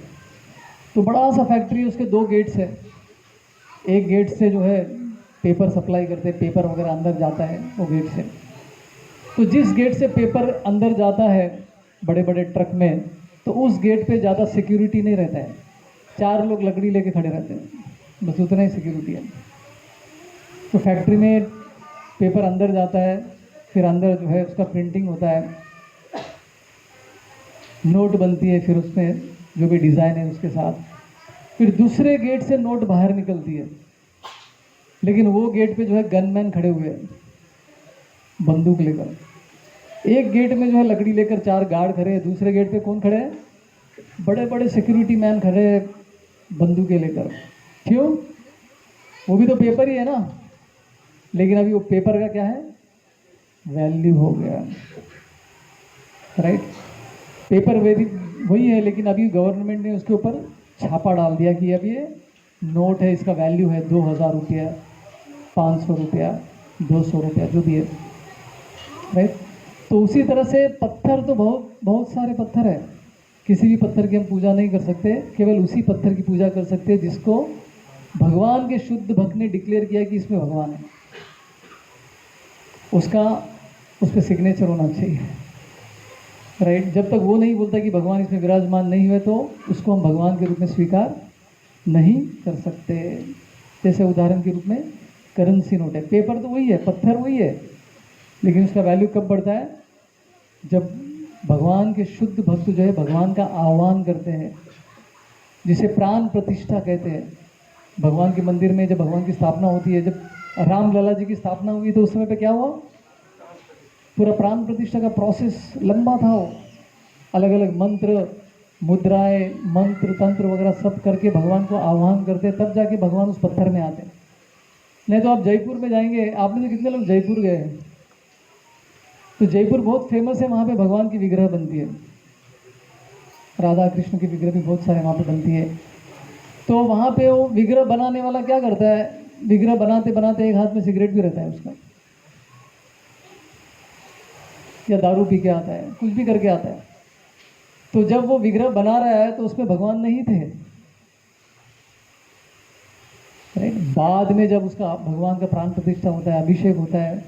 तो बड़ा सा फैक्ट्री है, उसके 2 गेट्स है। एक गेट से जो है पेपर सप्लाई करते हैं, पेपर वगैरह अंदर जाता है वो गेट से। तो जिस गेट से पेपर अंदर जाता है बड़े बड़े ट्रक में, तो उस गेट पे ज़्यादा सिक्योरिटी नहीं रहता है, 4 लोग लकड़ी लेके खड़े रहते हैं, बस उतना ही सिक्योरिटी है। तो फैक्ट्री में पेपर अंदर जाता है, फिर अंदर जो है उसका प्रिंटिंग होता है, नोट बनती है, फिर उसमें जो भी डिज़ाइन है उसके साथ। फिर दूसरे गेट से नोट बाहर निकलती है, लेकिन वो गेट पे जो है गनमैन खड़े हुए हैं बंदूक लेकर। एक गेट में जो है लकड़ी लेकर 4 गार्ड खड़े हैं, दूसरे गेट पे कौन खड़े हैं? बड़े बड़े सिक्योरिटी मैन खड़े हैं बंदूकें लेकर। क्यों? वो भी तो पेपर ही है ना। लेकिन अभी वो पेपर का क्या है? वैल्यू हो गया, राइट। पेपर वही है, लेकिन अभी गवर्नमेंट ने उसके ऊपर छापा डाल दिया कि अब ये नोट है, इसका वैल्यू है 2000 रुपया, 500 रुपया, 200 रुपया, जो भी है, राइट। तो उसी तरह से पत्थर तो बहुत बहुत सारे पत्थर है किसी भी पत्थर की हम पूजा नहीं कर सकते, केवल उसी पत्थर की पूजा कर सकते हैं जिसको भगवान के शुद्ध भक्त ने डिक्लेयर किया कि इसमें भगवान है। उसका उस पर सिग्नेचर होना चाहिए, राइट। जब तक वो नहीं बोलता कि भगवान इसमें विराजमान नहीं हुए तो उसको हम भगवान के रूप में स्वीकार नहीं कर सकते। जैसे उदाहरण के रूप में करेंसी नोट है, पेपर तो वही है, पत्थर वही है, लेकिन उसका वैल्यू कब बढ़ता है? जब भगवान के शुद्ध भक्त जो है भगवान का आह्वान करते हैं, जिसे प्राण प्रतिष्ठा कहते हैं। भगवान के मंदिर में जब भगवान की स्थापना होती है, जब रामलला जी की स्थापना हुई तो उस समय पे क्या हुआ? पूरा प्राण प्रतिष्ठा का प्रोसेस लंबा था। वो अलग अलग मंत्र, मुद्राएं, मंत्र तंत्र वगैरह सब करके भगवान को आह्वान करते, तब जाके भगवान उस पत्थर में आते। नहीं तो आप जयपुर में जाएंगे, आपने तो कितने लोग जयपुर गए हैं, तो जयपुर बहुत फेमस है, वहाँ पे भगवान की विग्रह बनती है, राधा कृष्ण की विग्रह भी बहुत सारे वहाँ पे बनती है। तो वहाँ पे वो विग्रह बनाने वाला क्या करता है, विग्रह बनाते बनाते एक हाथ में सिगरेट भी रहता है उसका, या दारू पी के आता है, कुछ भी करके आता है। तो जब वो विग्रह बना रहा है तो उसमें भगवान नहीं थे, राइट। बाद में जब उसका भगवान का प्राण प्रतिष्ठा होता है, अभिषेक होता है,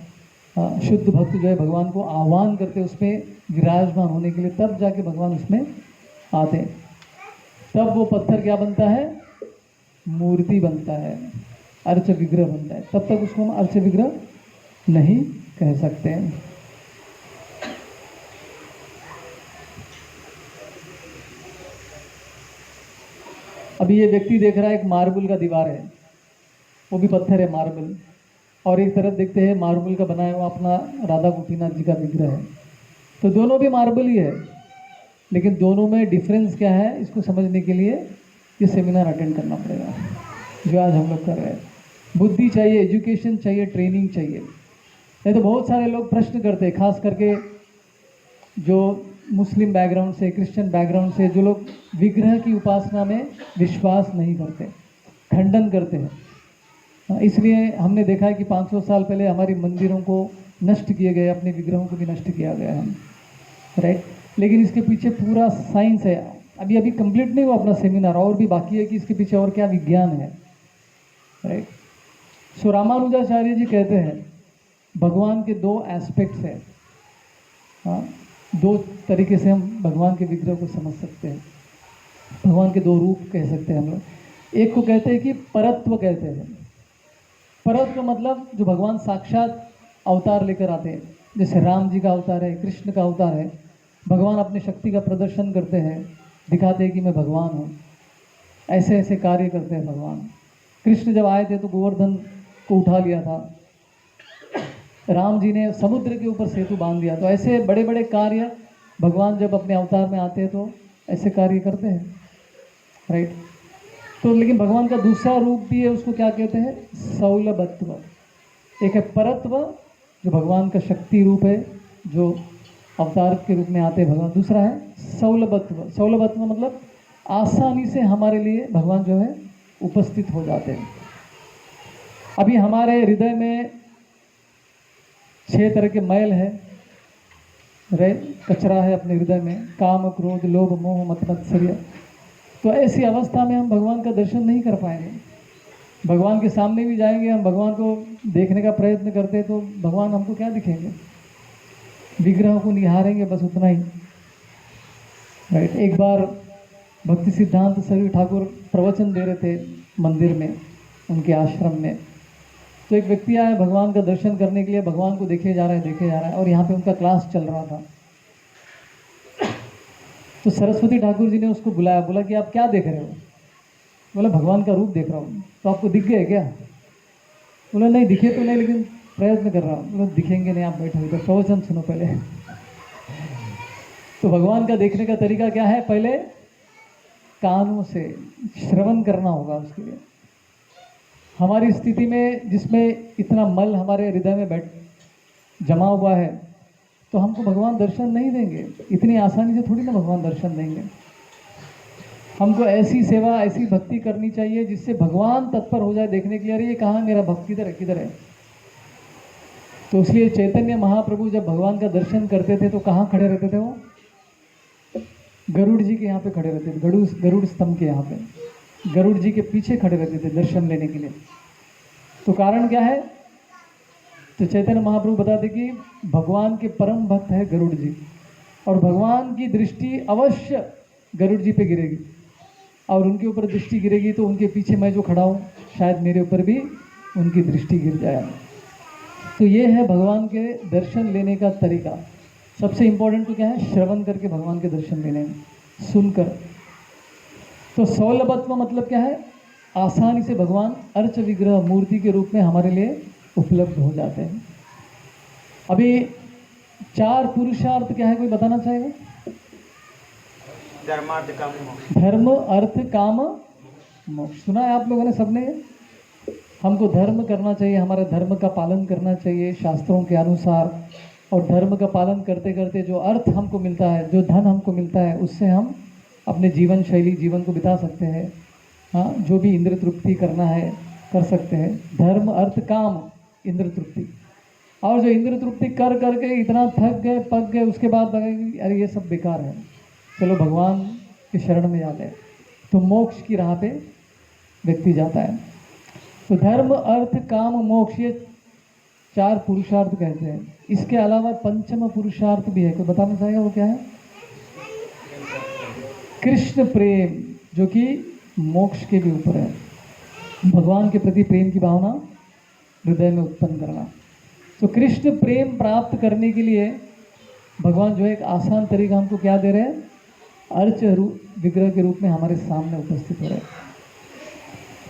शुद्ध भक्त जो है भगवान को आह्वान करते उसमें विराजमान होने के लिए, तब जाके भगवान उसमें आते। तब वो पत्थर क्या बनता है? मूर्ति बनता है, अर्च विग्रह बनता है। तब तक उसको हम अर्च विग्रह नहीं कह सकते हैं। अभी ये व्यक्ति देख रहा है एक मार्बल का दीवार है, वो भी पत्थर है मार्बल, और एक तरफ देखते हैं मार्बल का बनाया हुआ अपना राधा गोपीनाथ जी का विग्रह है। तो दोनों भी मार्बल ही है, लेकिन दोनों में डिफरेंस क्या है, इसको समझने के लिए ये सेमिनार अटेंड करना पड़ेगा जो आज हम लोग कर रहे हैं। बुद्धि चाहिए, एजुकेशन चाहिए, ट्रेनिंग चाहिए। नहीं तो बहुत सारे लोग प्रश्न करते हैं, खास करके जो मुस्लिम बैकग्राउंड से, क्रिश्चियन बैकग्राउंड से, जो लोग विग्रह की उपासना में विश्वास नहीं करते, खंडन करते हैं। इसलिए हमने देखा है कि 500 साल पहले हमारी मंदिरों को नष्ट किए गए, अपने विग्रहों को भी नष्ट किया गया है, राइट। लेकिन इसके पीछे पूरा साइंस है। अभी अभी कंप्लीट नहीं हुआ अपना सेमिनार, और भी बाकी है कि इसके पीछे और क्या विज्ञान है, राइट। सो रामानुजाचार्य जी कहते हैं भगवान के दो एस्पेक्ट्स हैं। हाँ, दो तरीके से हम भगवान के विग्रह को समझ सकते हैं, भगवान के दो रूप कह सकते हैं हम लोग। एक को कहते हैं कि परत्व कहते हैं। परत्व मतलब जो भगवान साक्षात अवतार लेकर आते हैं, जैसे राम जी का अवतार है, कृष्ण का अवतार है। भगवान अपनी शक्ति का प्रदर्शन करते हैं, दिखाते हैं कि मैं भगवान हूँ, ऐसे ऐसे कार्य करते हैं भगवान। कृष्ण जब आए थे तो गोवर्धन को उठा लिया था, राम जी ने समुद्र के ऊपर सेतु बांध दिया। तो ऐसे बड़े बड़े कार्य भगवान जब अपने अवतार में आते हैं तो ऐसे कार्य करते हैं, राइट। तो लेकिन भगवान का दूसरा रूप भी है, उसको क्या कहते हैं? सौलभत्व। एक है परत्व जो भगवान का शक्ति रूप है, जो अवतार के रूप में आते हैं भगवान। दूसरा है सौलभत्व। सौलभत्व मतलब आसानी से हमारे लिए भगवान जो है उपस्थित हो जाते हैं। अभी हमारे हृदय में 6 तरह के मैल है, कचरा है अपने हृदय में, काम, क्रोध, लोभ, मोह, मत मत्सर्य। तो ऐसी अवस्था में हम भगवान का दर्शन नहीं कर पाएंगे। भगवान के सामने भी जाएंगे, हम भगवान को देखने का प्रयत्न करते हैं तो भगवान हमको क्या दिखेंगे? विग्रह को निहारेंगे, बस उतना ही, राइट। एक बार भक्ति सिद्धांत सरस्वती ठाकुर प्रवचन दे रहे थे मंदिर में, उनके आश्रम में। तो एक व्यक्ति आया भगवान का दर्शन करने के लिए, भगवान को देखे जा रहा है, और यहाँ पे उनका क्लास चल रहा था। तो सरस्वती ठाकुर जी ने उसको बुलाया, बोला कि आप क्या देख रहे हो? बोला भगवान का रूप देख रहा हूँ। तो आपको दिख गए क्या? बोला नहीं दिखे तो नहीं, लेकिन प्रयत्न कर रहा हूँ। बोला दिखेंगे नहीं, आप बैठो इधर, प्रवचन सुनो पहले। तो भगवान का देखने का तरीका क्या है? पहले कानों से श्रवण करना होगा। उसके लिए हमारी स्थिति में जिसमें इतना मल हमारे हृदय में बैठ जमा हुआ है, तो हमको भगवान दर्शन नहीं देंगे। इतनी आसानी से थोड़ी ना भगवान दर्शन देंगे। हमको ऐसी सेवा, ऐसी भक्ति करनी चाहिए जिससे भगवान तत्पर हो जाए देखने के लिए, अरे ये कहाँ है मेरा भक्त, किधर है किधर है। तो इसलिए चैतन्य महाप्रभु जब भगवान का दर्शन करते थे तो कहाँ खड़े रहते थे वो? गरुड़ जी के यहाँ पे खड़े रहते थे, गरुड़ स्तंभ के यहाँ पे गरुड़ जी के पीछे खड़े रहते थे दर्शन लेने के लिए। तो कारण क्या है? तो चैतन्य महाप्रभु बताते कि भगवान के परम भक्त है गरुड़ जी, और भगवान की दृष्टि अवश्य गरुड़ जी पे गिरेगी, और उनके ऊपर दृष्टि गिरेगी तो उनके पीछे मैं जो खड़ा हूँ शायद मेरे ऊपर भी उनकी दृष्टि गिर जाए। तो ये है भगवान के दर्शन लेने का तरीका। सबसे इम्पोर्टेंट तो क्या है? श्रवण करके भगवान के दर्शन लेने, सुनकर। तो सौलभत्व मतलब क्या है? आसानी से भगवान अर्च विग्रह मूर्ति के रूप में हमारे लिए उपलब्ध हो जाते हैं। अभी 4 पुरुषार्थ क्या है, कोई बताना चाहेगा? धर्म अर्थ काम मोक्ष। सुना है आप लोगों ने, सबने? हमको धर्म करना चाहिए, हमारे धर्म का पालन करना चाहिए शास्त्रों के अनुसार, और धर्म का पालन करते करते जो अर्थ हमको मिलता है, जो धन हमको मिलता है, उससे हम अपने जीवन शैली, जीवन को बिता सकते हैं। हाँ, जो भी इंद्र तृप्ति करना है कर सकते हैं। धर्म अर्थ काम इंद्र तृप्ति। और जो इंद्र तृप्ति कर करके इतना थक गए, पक गए, उसके बाद लगेगी अरे ये सब बेकार है, चलो भगवान के शरण में जाते हैं, तो मोक्ष की राह पे व्यक्ति जाता है। तो धर्म अर्थ काम मोक्ष, ये 4 पुरुषार्थ कहते हैं। इसके अलावा पंचम पुरुषार्थ भी है, कोई बताना चाहेगा वो क्या है? कृष्ण प्रेम, जो कि मोक्ष के भी ऊपर है। भगवान के प्रति प्रेम की भावना हृदय में उत्पन्न करना। तो कृष्ण प्रेम प्राप्त करने के लिए भगवान जो है एक आसान तरीका हमको क्या दे रहे हैं? अर्च विग्रह के रूप में हमारे सामने उपस्थित हो रहे हैं।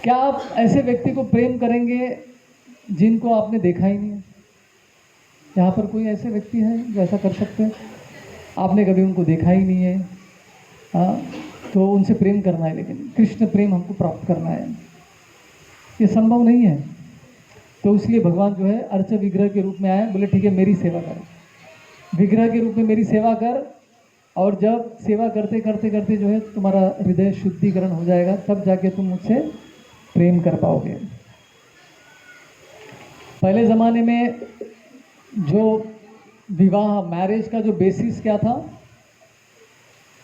क्या आप ऐसे व्यक्ति को प्रेम करेंगे जिनको आपने देखा ही नहीं है? यहाँ पर कोई ऐसे व्यक्ति है जो ऐसा कर सकते हैं? आपने कभी उनको देखा ही नहीं है, हाँ, तो उनसे प्रेम करना है, लेकिन कृष्ण प्रेम हमको प्राप्त करना है, ये संभव नहीं है। तो इसलिए भगवान जो है अर्च विग्रह के रूप में आए, बोले ठीक है मेरी सेवा कर, विग्रह के रूप में मेरी सेवा कर, और जब सेवा करते करते करते जो है तुम्हारा हृदय शुद्धिकरण हो जाएगा, तब जाके तुम मुझसे प्रेम कर पाओगे। पहले ज़माने में जो विवाह, मैरिज का जो बेसिस क्या था?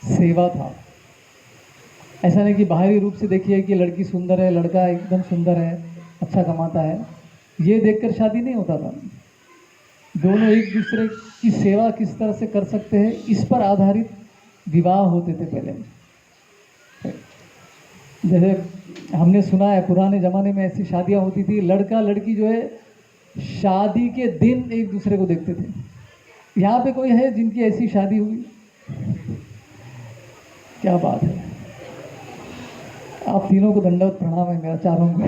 सेवा था। ऐसा नहीं कि बाहरी रूप से देखिए कि लड़की सुंदर है, लड़का एकदम सुंदर है, अच्छा कमाता है, ये देखकर शादी नहीं होता था। दोनों एक दूसरे की सेवा किस तरह से कर सकते हैं, इस पर आधारित विवाह होते थे पहले। जैसे हमने सुना है पुराने ज़माने में ऐसी शादियां होती थी, लड़का लड़की जो है शादी के दिन एक दूसरे को देखते थे। यहाँ पे कोई है जिनकी ऐसी शादी हुई? क्या बात है, आप तीनों को दंडवत प्रणाम है मेरा, चारों को।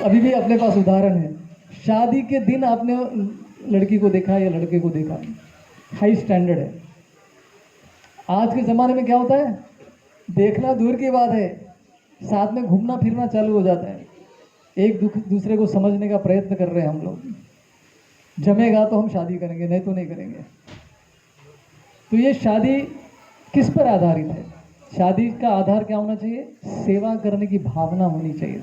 अभी भी अपने पास उदाहरण है, शादी के दिन आपने लड़की को देखा या लड़के को देखा, हाई स्टैंडर्ड है। आज के ज़माने में क्या होता है? देखना दूर की बात है, साथ में घूमना फिरना चालू हो जाता है। एक दूसरे को समझने का प्रयत्न कर रहे हैं हम लोग, जमेगा तो हम शादी करेंगे, नहीं तो नहीं करेंगे। तो ये शादी किस पर आधारित है? शादी का आधार क्या होना चाहिए? सेवा करने की भावना होनी चाहिए,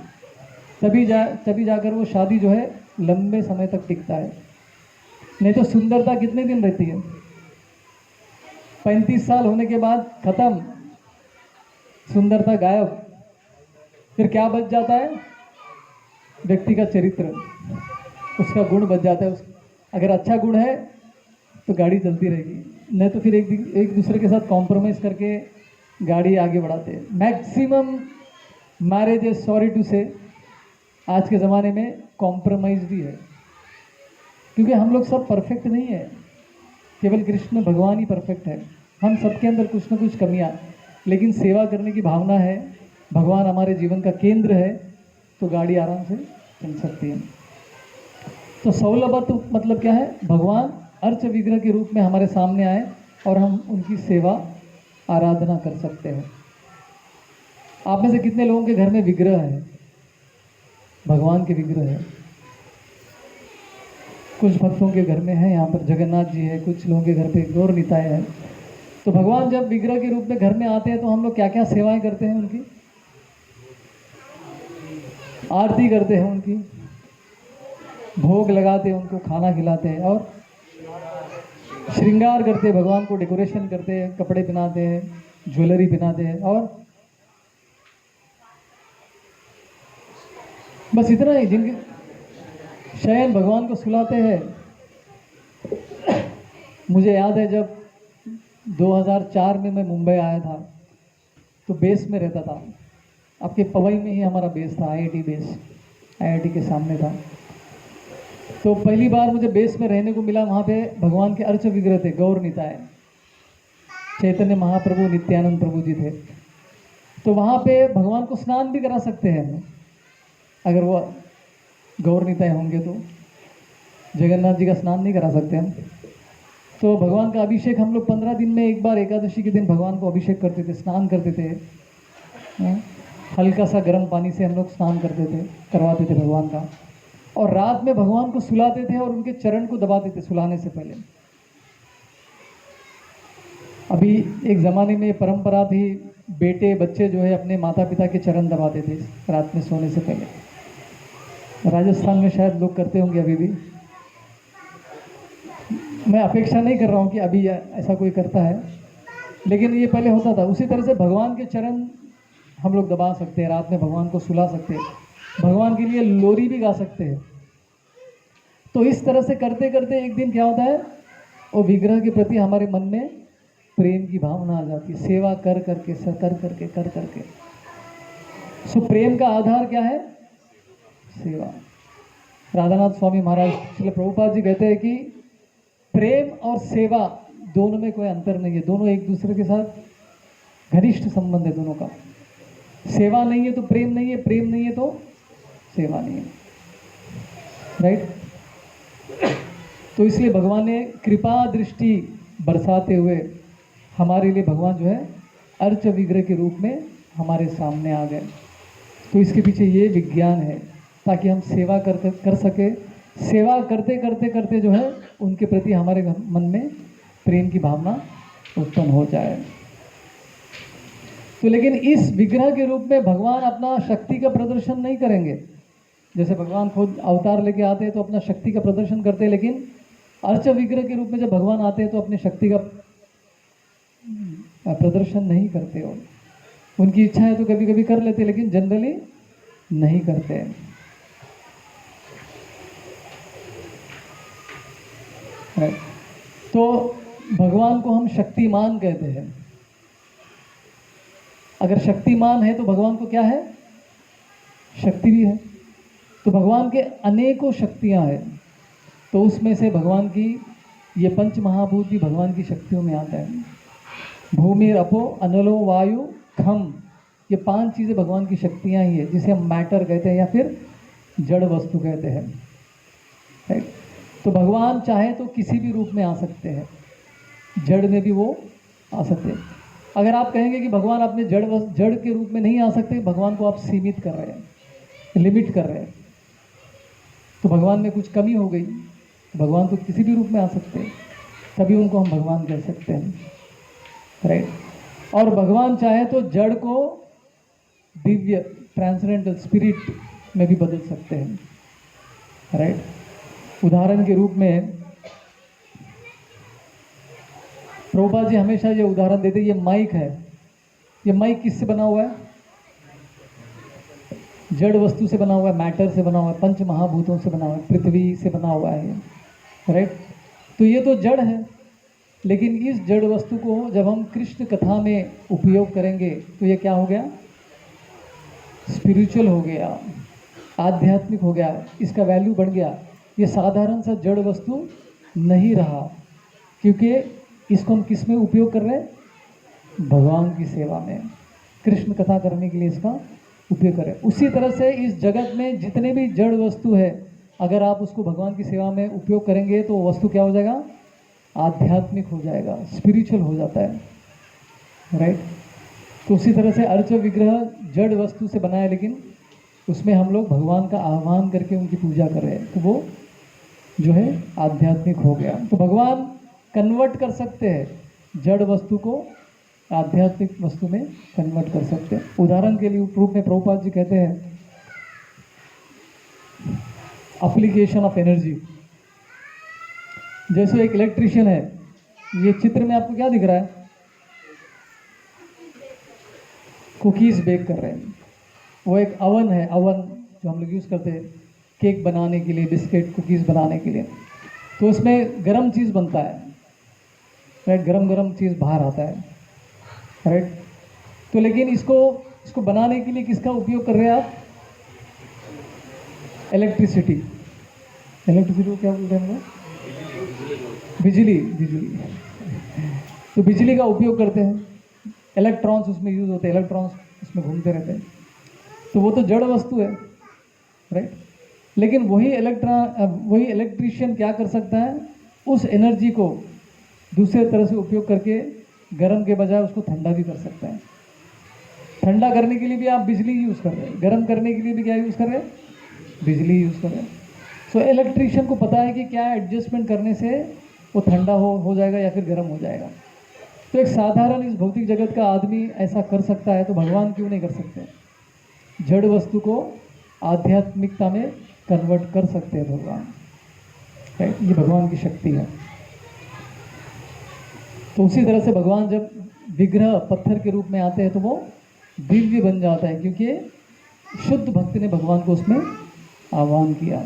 तभी जाकर वो शादी जो है लंबे समय तक टिकता है। नहीं तो सुंदरता कितने दिन रहती है? 35 साल होने के बाद खत्म, सुंदरता गायब। फिर क्या बच जाता है? व्यक्ति का चरित्र, उसका गुण बच जाता है। अगर अच्छा गुण है तो गाड़ी चलती रहेगी, नहीं तो फिर एक दूसरे के साथ कॉम्प्रोमाइज़ करके गाड़ी आगे बढ़ाते हैं। मैक्सिमम मैरिज, सॉरी टू से, आज के ज़माने में कॉम्प्रोमाइज़ भी है, क्योंकि हम लोग सब परफेक्ट नहीं है, केवल कृष्ण भगवान ही परफेक्ट है। हम सबके अंदर कुछ ना कुछ कमियां, लेकिन सेवा करने की भावना है, भगवान हमारे जीवन का केंद्र है, तो गाड़ी आराम से चल सकती है। तो सौलभत्व मतलब क्या है? भगवान अर्च विग्रह के रूप में हमारे सामने आए और हम उनकी सेवा आराधना कर सकते हैं। आप में से कितने लोगों के घर में विग्रह है? भगवान के विग्रह है। कुछ भक्तों के घर में है, यहाँ पर जगन्नाथ जी है, कुछ लोगों के घर पे गौर निताय है। तो भगवान जब विग्रह के रूप में घर में आते हैं तो हम लोग क्या क्या सेवाएं करते हैं? उनकी आरती करते हैं, उनकी भोग लगाते हैं, उनको खाना खिलाते हैं, और श्रृंगार करते हैं भगवान को, डेकोरेशन करते हैं, कपड़े पहनाते हैं, ज्वेलरी पहनाते हैं, और बस इतना ही। जिनके शयन भगवान को सुलाते हैं। मुझे याद है जब 2004 में मैं मुंबई आया था तो बेस में रहता था। आपके पवई में ही हमारा बेस था, आईआईटी बेस, आईआईटी के सामने था। तो पहली बार मुझे बेस में रहने को मिला। वहाँ पे भगवान के अर्च विग्रह थे, गौर निताय, चैतन्य महाप्रभु नित्यानंद प्रभु जी थे। तो वहाँ पे भगवान को स्नान भी करा सकते हैं हम, अगर वो गौर निताय होंगे तो। जगन्नाथ जी का स्नान नहीं करा सकते हम। तो भगवान का अभिषेक हम लोग 15 दिन में एक बार, एकादशी के दिन भगवान को अभिषेक करते थे, स्नान करते थे। हल्का सा गर्म पानी से हम लोग स्नान करते थे, करवाते थे भगवान का। और रात में भगवान को सुलाते थे और उनके चरण को दबाते थे सुलाने से पहले। अभी एक ज़माने में परंपरा थी, बेटे बच्चे जो है अपने माता पिता के चरण दबाते थे रात में सोने से पहले। राजस्थान में शायद लोग करते होंगे अभी भी। मैं अपेक्षा नहीं कर रहा हूँ कि अभी ऐसा कोई करता है, लेकिन ये पहले होता था। उसी तरह से भगवान के चरण हम लोग दबा सकते हैं, रात में भगवान को सुला सकते हैं, भगवान के लिए लोरी भी गा सकते हैं। तो इस तरह से करते करते एक दिन क्या होता है, वो विग्रह के प्रति हमारे मन में प्रेम की भावना आ जाती है, सेवा कर करके, कर करके। सो प्रेम का आधार क्या है? सेवा। राधानाथ स्वामी महाराज श्रील प्रभुपाद जी कहते हैं कि प्रेम और सेवा दोनों में कोई अंतर नहीं है, दोनों एक दूसरे के साथ घनिष्ठ संबंध है दोनों का। सेवा नहीं है तो प्रेम नहीं है, प्रेम नहीं है तो सेवा नहीं है, राइट। तो इसलिए भगवान ने कृपा दृष्टि बरसाते हुए हमारे लिए भगवान जो है अर्च विग्रह के रूप में हमारे सामने आ गए। तो इसके पीछे ये विज्ञान है, ताकि हम सेवा कर सके। सेवा करते करते करते जो है उनके प्रति हमारे मन में प्रेम की भावना उत्पन्न हो जाए। तो लेकिन इस विग्रह के रूप में भगवान अपना शक्ति का प्रदर्शन नहीं करेंगे। जैसे भगवान खुद अवतार लेके आते हैं तो अपना शक्ति का प्रदर्शन करते हैं, लेकिन अर्च विग्रह के रूप में जब भगवान आते हैं तो अपनी शक्ति का प्रदर्शन नहीं करते हो। उनकी इच्छा है तो कभी कभी कर लेते, लेकिन जनरली नहीं करते। तो भगवान को हम शक्तिमान कहते हैं। अगर शक्तिमान है तो भगवान को क्या है? शक्ति भी है। तो भगवान के अनेकों शक्तियां हैं। तो उसमें से भगवान की ये पंच महाभूत भी भगवान की शक्तियों में आता है। भूमि, अपो, अनलो, वायु, खम, ये 5 चीज़ें भगवान की शक्तियां ही है, जिसे हम मैटर कहते हैं या फिर जड़ वस्तु कहते हैं, राइट। तो भगवान चाहे तो किसी भी रूप में आ सकते हैं, जड़ में भी वो आ सकते हैं। अगर आप कहेंगे कि भगवान अपने जड़ के रूप में नहीं आ सकते, भगवान को आप सीमित कर रहे हैं, लिमिट कर रहे हैं, तो भगवान में कुछ कमी हो गई। भगवान तो किसी भी रूप में आ सकते हैं, तभी उनको हम भगवान कह सकते हैं, राइट। और भगवान चाहे तो जड़ को दिव्य ट्रांसेंडेंटल स्पिरिट में भी बदल सकते हैं, राइट। उदाहरण के रूप में प्रभुपाद जी हमेशा ये उदाहरण देते हैं। ये माइक है, ये माइक किससे बना हुआ है? जड़ वस्तु से बना हुआ है, मैटर से बना हुआ है, पंच महाभूतों से बना हुआ है, पृथ्वी से बना हुआ है, राइट। तो ये तो जड़ है, लेकिन इस जड़ वस्तु को जब हम कृष्ण कथा में उपयोग करेंगे तो ये क्या हो गया? स्पिरिचुअल हो गया, आध्यात्मिक हो गया, इसका वैल्यू बढ़ गया। ये साधारण सा जड़ वस्तु नहीं रहा, क्योंकि इसको हम किस में उपयोग कर रहे हैं? भगवान की सेवा में, कृष्ण कथा करने के लिए इसका उपयोग करें। उसी तरह से इस जगत में जितने भी जड़ वस्तु है, अगर आप उसको भगवान की सेवा में उपयोग करेंगे तो वस्तु क्या हो जाएगा? आध्यात्मिक हो जाएगा, स्पिरिचुअल हो जाता है, राइट। तो उसी तरह से अर्च विग्रह जड़ वस्तु से बना है, लेकिन उसमें हम लोग भगवान का आह्वान करके उनकी पूजा कर रहे हैं, तो वो जो है आध्यात्मिक हो गया। तो भगवान कन्वर्ट कर सकते हैं जड़ वस्तु को, आध्यात्मिक वस्तु में कन्वर्ट कर सकते हैं। उदाहरण के लिए रूप में प्रभुपाद जी कहते हैं एप्लीकेशन ऑफ एनर्जी। जैसे एक इलेक्ट्रिशियन है, ये चित्र में आपको क्या दिख रहा है? कुकीज़ बेक कर रहे हैं। वो एक अवन है, अवन जो हम लोग यूज़ करते हैं केक बनाने के लिए, बिस्किट कुकीज़ बनाने के लिए। तो उसमें गर्म चीज़ बनता है, राइट, गरम गरम चीज़ बाहर आता है, राइट। तो लेकिन इसको बनाने के लिए किसका उपयोग कर रहे हैं आप? इलेक्ट्रिसिटी। इलेक्ट्रिसिटी को क्या बोलते हैं? बिजली। तो बिजली का उपयोग करते हैं, इलेक्ट्रॉन्स उसमें यूज़ होते हैं, इलेक्ट्रॉन्स उसमें घूमते रहते हैं। तो वो तो जड़ वस्तु है, राइट। लेकिन वही इलेक्ट्रिशियन क्या कर सकता है? उस एनर्जी को दूसरे तरह से उपयोग करके गर्म के बजाय उसको ठंडा भी कर सकता है। ठंडा करने के लिए भी आप बिजली यूज़ कर रहे हैं, गर्म करने के लिए भी क्या यूज़ कर रहे हैं? बिजली यूज़ कर रहे हैं। सो इलेक्ट्रिशियन को पता है कि क्या एडजस्टमेंट करने से वो ठंडा हो जाएगा या फिर गर्म हो जाएगा। तो एक साधारण इस भौतिक जगत का आदमी ऐसा कर सकता है, तो भगवान क्यों नहीं कर सकते? जड़ वस्तु को आध्यात्मिकता में कन्वर्ट कर सकते हैं भगवान, राइट। ये भगवान की शक्ति है। तो उसी तरह से भगवान जब विग्रह पत्थर के रूप में आते हैं तो वो दिव्य बन जाता है, क्योंकि शुद्ध भक्ति ने भगवान को उसमें आह्वान किया।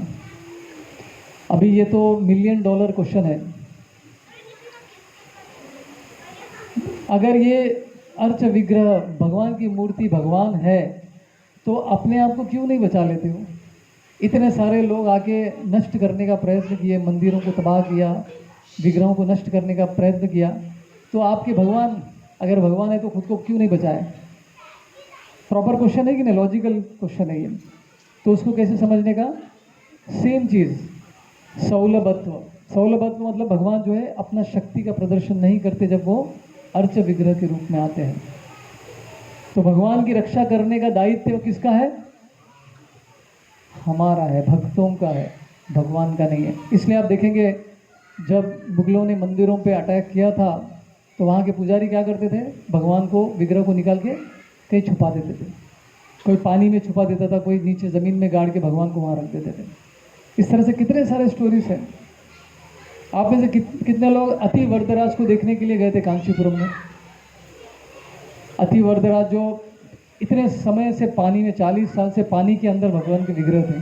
अभी ये तो $1,000,000 क्वेश्चन है। अगर ये अर्च विग्रह भगवान की मूर्ति भगवान है तो अपने आप को क्यों नहीं बचा लेते हो? इतने सारे लोग आके नष्ट करने का प्रयत्न किए, मंदिरों को तबाह किया, विग्रहों को नष्ट करने का प्रयत्न किया, तो आपके भगवान अगर भगवान है तो खुद को क्यों नहीं बचाए? प्रॉपर क्वेश्चन है कि नहीं? लॉजिकल क्वेश्चन है ये। तो उसको कैसे समझने का? सेम चीज़, सौलभत्व। सौलभत्व मतलब भगवान जो है अपना शक्ति का प्रदर्शन नहीं करते जब वो अर्च विग्रह के रूप में आते हैं। तो भगवान की रक्षा करने का दायित्व किसका है? हमारा है, भक्तों का है, भगवान का नहीं है। इसलिए आप देखेंगे जब मुगलों ने मंदिरों पे अटैक किया था तो वहाँ के पुजारी क्या करते थे? भगवान को, विग्रह को निकाल के कहीं छुपा देते थे। कोई पानी में छुपा देता था, कोई नीचे ज़मीन में गाड़ के भगवान को वहाँ रख देते थे। इस तरह से कितने सारे स्टोरीज हैं। आप में से कितने लोग अति वरदराज को देखने के लिए गए थे कांचीपुरम में? अति वरदराज जो इतने समय से पानी में, 40 साल से पानी के अंदर भगवान के विग्रह थे।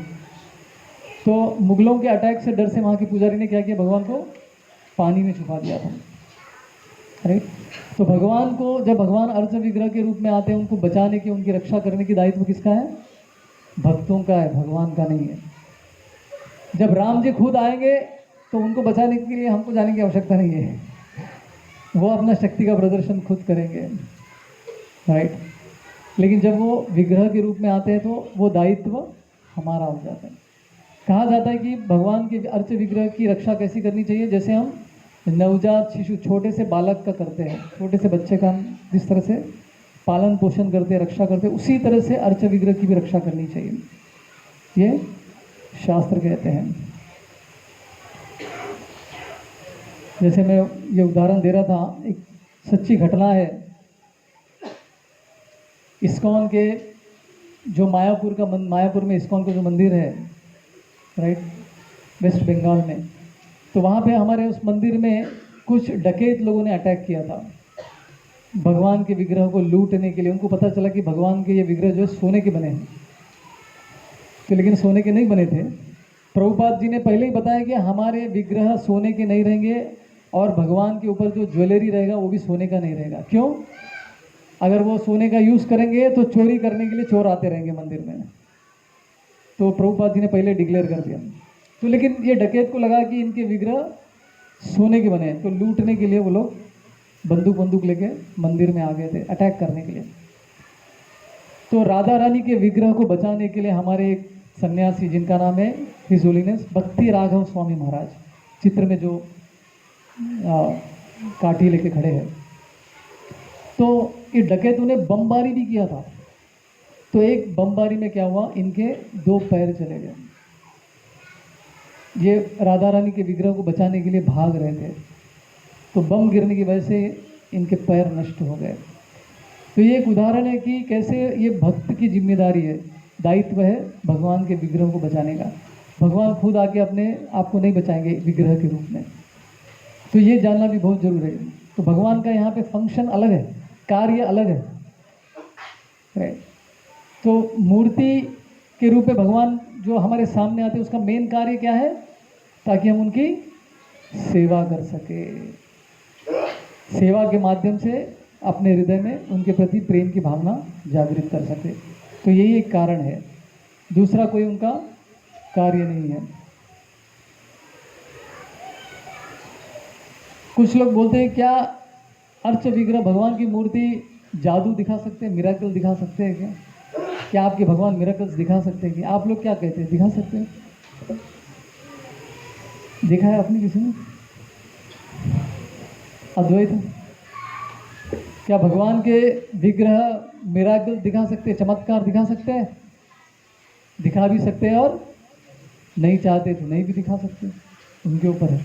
तो मुगलों के अटैक से डर से वहाँ के पुजारी ने क्या किया? भगवान को पानी में छुपा दिया था, राइट। तो भगवान को, जब भगवान अर्च विग्रह के रूप में आते हैं, उनको बचाने की, उनकी रक्षा करने की दायित्व किसका है? भक्तों का है, भगवान का नहीं है। जब राम जी खुद आएंगे तो उनको बचाने के लिए हमको जाने की आवश्यकता नहीं है, वो अपना शक्ति का प्रदर्शन खुद करेंगे, राइट। लेकिन जब वो विग्रह के रूप में आते हैं तो वो दायित्व हमारा हो जाता है। कहा जाता है कि भगवान के अर्च विग्रह की रक्षा कैसी करनी चाहिए? जैसे हम नवजात शिशु, छोटे से बालक का करते हैं, छोटे से बच्चे का हम जिस तरह से पालन पोषण करते हैं, रक्षा करते हैं, उसी तरह से अर्च विग्रह की भी रक्षा करनी चाहिए, ये शास्त्र कहते हैं। जैसे मैं ये उदाहरण दे रहा था, एक सच्ची घटना है। इस्कॉन के जो मायापुर में इस्कॉन का जो मंदिर है, राइट, वेस्ट बंगाल में, तो वहाँ पे हमारे उस मंदिर में कुछ डकैत लोगों ने अटैक किया था भगवान के विग्रह को लूटने के लिए। उनको पता चला कि भगवान के ये विग्रह जो है सोने के बने हैं, तो लेकिन सोने के नहीं बने थे। प्रभुपाद जी ने पहले ही बताया कि हमारे विग्रह सोने के नहीं रहेंगे और भगवान के ऊपर जो ज्वेलरी रहेगा वो भी सोने का नहीं रहेगा। क्यों? अगर वो सोने का यूज़ करेंगे तो चोरी करने के लिए चोर आते रहेंगे मंदिर में। तो प्रभुपाद जी ने पहले डिक्लेयर कर दिया। तो लेकिन ये डकैत को लगा कि इनके विग्रह सोने के बने हैं, तो लूटने के लिए वो लोग बंदूक लेके मंदिर में आ गए थे अटैक करने के लिए। तो राधा रानी के विग्रह को बचाने के लिए हमारे एक सन्यासी, जिनका नाम है हिज होलीनेस भक्ति राघव स्वामी महाराज, चित्र में जो काठी लेके खड़े हैं, तो ये डकैतों ने बमबारी भी किया था। तो एक बमबारी में क्या हुआ, इनके 2 पैर चले गए। ये राधा रानी के विग्रह को बचाने के लिए भाग रहे थे, तो बम गिरने की वजह से इनके पैर नष्ट हो गए। तो ये एक उदाहरण है कि कैसे ये भक्त की जिम्मेदारी है, दायित्व है भगवान के विग्रह को बचाने का। भगवान खुद आके अपने आप को नहीं बचाएंगे विग्रह के रूप में, तो ये जानना भी बहुत जरूरी है। तो भगवान का यहाँ पे फंक्शन अलग है, कार्य अलग है, राइट। तो मूर्ति के रूप में भगवान जो हमारे सामने आते हैं उसका मेन कार्य क्या है? ताकि हम उनकी सेवा कर सके, सेवा के माध्यम से अपने हृदय में उनके प्रति प्रेम की भावना जागृत कर सके। तो यही एक कारण है, दूसरा कोई उनका कार्य नहीं है। कुछ लोग बोलते हैं क्या अर्च विग्रह भगवान की मूर्ति जादू दिखा सकते हैं, मिराकल दिखा सकते हैं क्या? क्या आपके भगवान मिराकल्स दिखा सकते हैं? क्या आप लोग क्या कहते हैं, दिखा सकते हैं? देखा है आपने किसी ने? अद्वैत क्या भगवान के विग्रह मिराकल दिखा सकते हैं, चमत्कार दिखा सकते हैं? दिखा भी सकते हैं और नहीं चाहते तो नहीं भी दिखा सकते, उनके ऊपर है।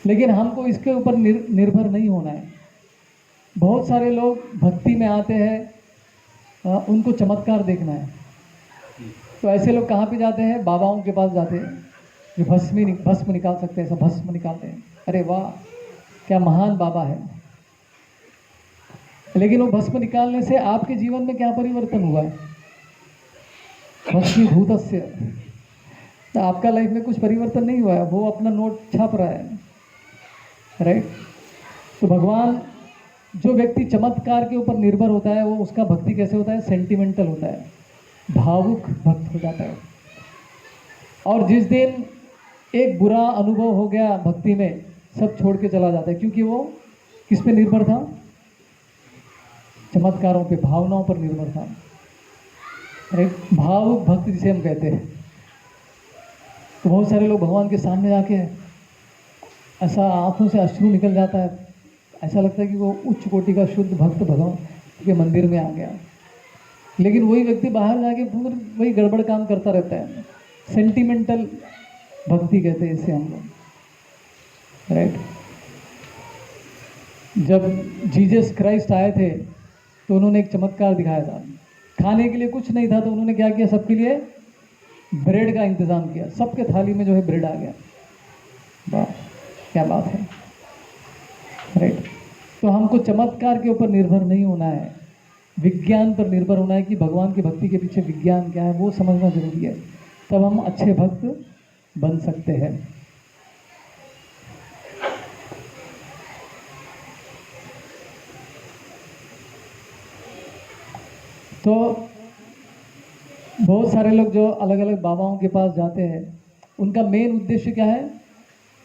लेकिन हमको इसके ऊपर निर्भर नहीं होना है। बहुत सारे लोग भक्ति में आते हैं, उनको चमत्कार देखना है, तो ऐसे लोग कहाँ पे जाते हैं? बाबाओं के पास जाते हैं जो भस्म निकाल सकते हैं, सब भस्म निकालते हैं। अरे वाह, क्या महान बाबा है। लेकिन वो भस्म निकालने से आपके जीवन में क्या परिवर्तन हुआ है? भस्मीभूतस्य, तो आपका लाइफ में कुछ परिवर्तन नहीं हुआ है, वो अपना नोट छाप रहा है, राइट। तो भगवान, जो व्यक्ति चमत्कार के ऊपर निर्भर होता है वो उसका भक्ति कैसे होता है? सेंटिमेंटल होता है, भावुक भक्त हो जाता है। और जिस दिन एक बुरा अनुभव हो गया भक्ति में, सब छोड़ के चला जाता है, क्योंकि वो किस पे निर्भर था? चमत्कारों पे, भावनाओं पर निर्भर था। अरे भावुक भक्त जिसे हम कहते हैं। तो बहुत सारे लोग भगवान के सामने जाके ऐसा आंखों से अश्रु निकल जाता है, ऐसा लगता है कि वो उच्च कोटि का शुद्ध भक्त भगवान के मंदिर में आ गया। लेकिन वही व्यक्ति बाहर जाके वही गड़बड़ काम करता रहता है। सेंटिमेंटल भक्ति कहते हैं इसे हम लोग, राइट। जब जीसस क्राइस्ट आए थे तो उन्होंने एक चमत्कार दिखाया था। खाने के लिए कुछ नहीं था तो उन्होंने क्या किया? सबके लिए ब्रेड का इंतज़ाम किया, सबके थाली में जो है ब्रेड आ गया। वाह, क्या बात है, राइट। तो हमको चमत्कार के ऊपर निर्भर नहीं होना है, विज्ञान पर निर्भर होना है कि भगवान की भक्ति के पीछे विज्ञान क्या है, वो समझना जरूरी है। तब हम अच्छे भक्त बन सकते हैं। तो बहुत सारे लोग जो अलग अलग बाबाओं के पास जाते हैं, उनका मेन उद्देश्य क्या है?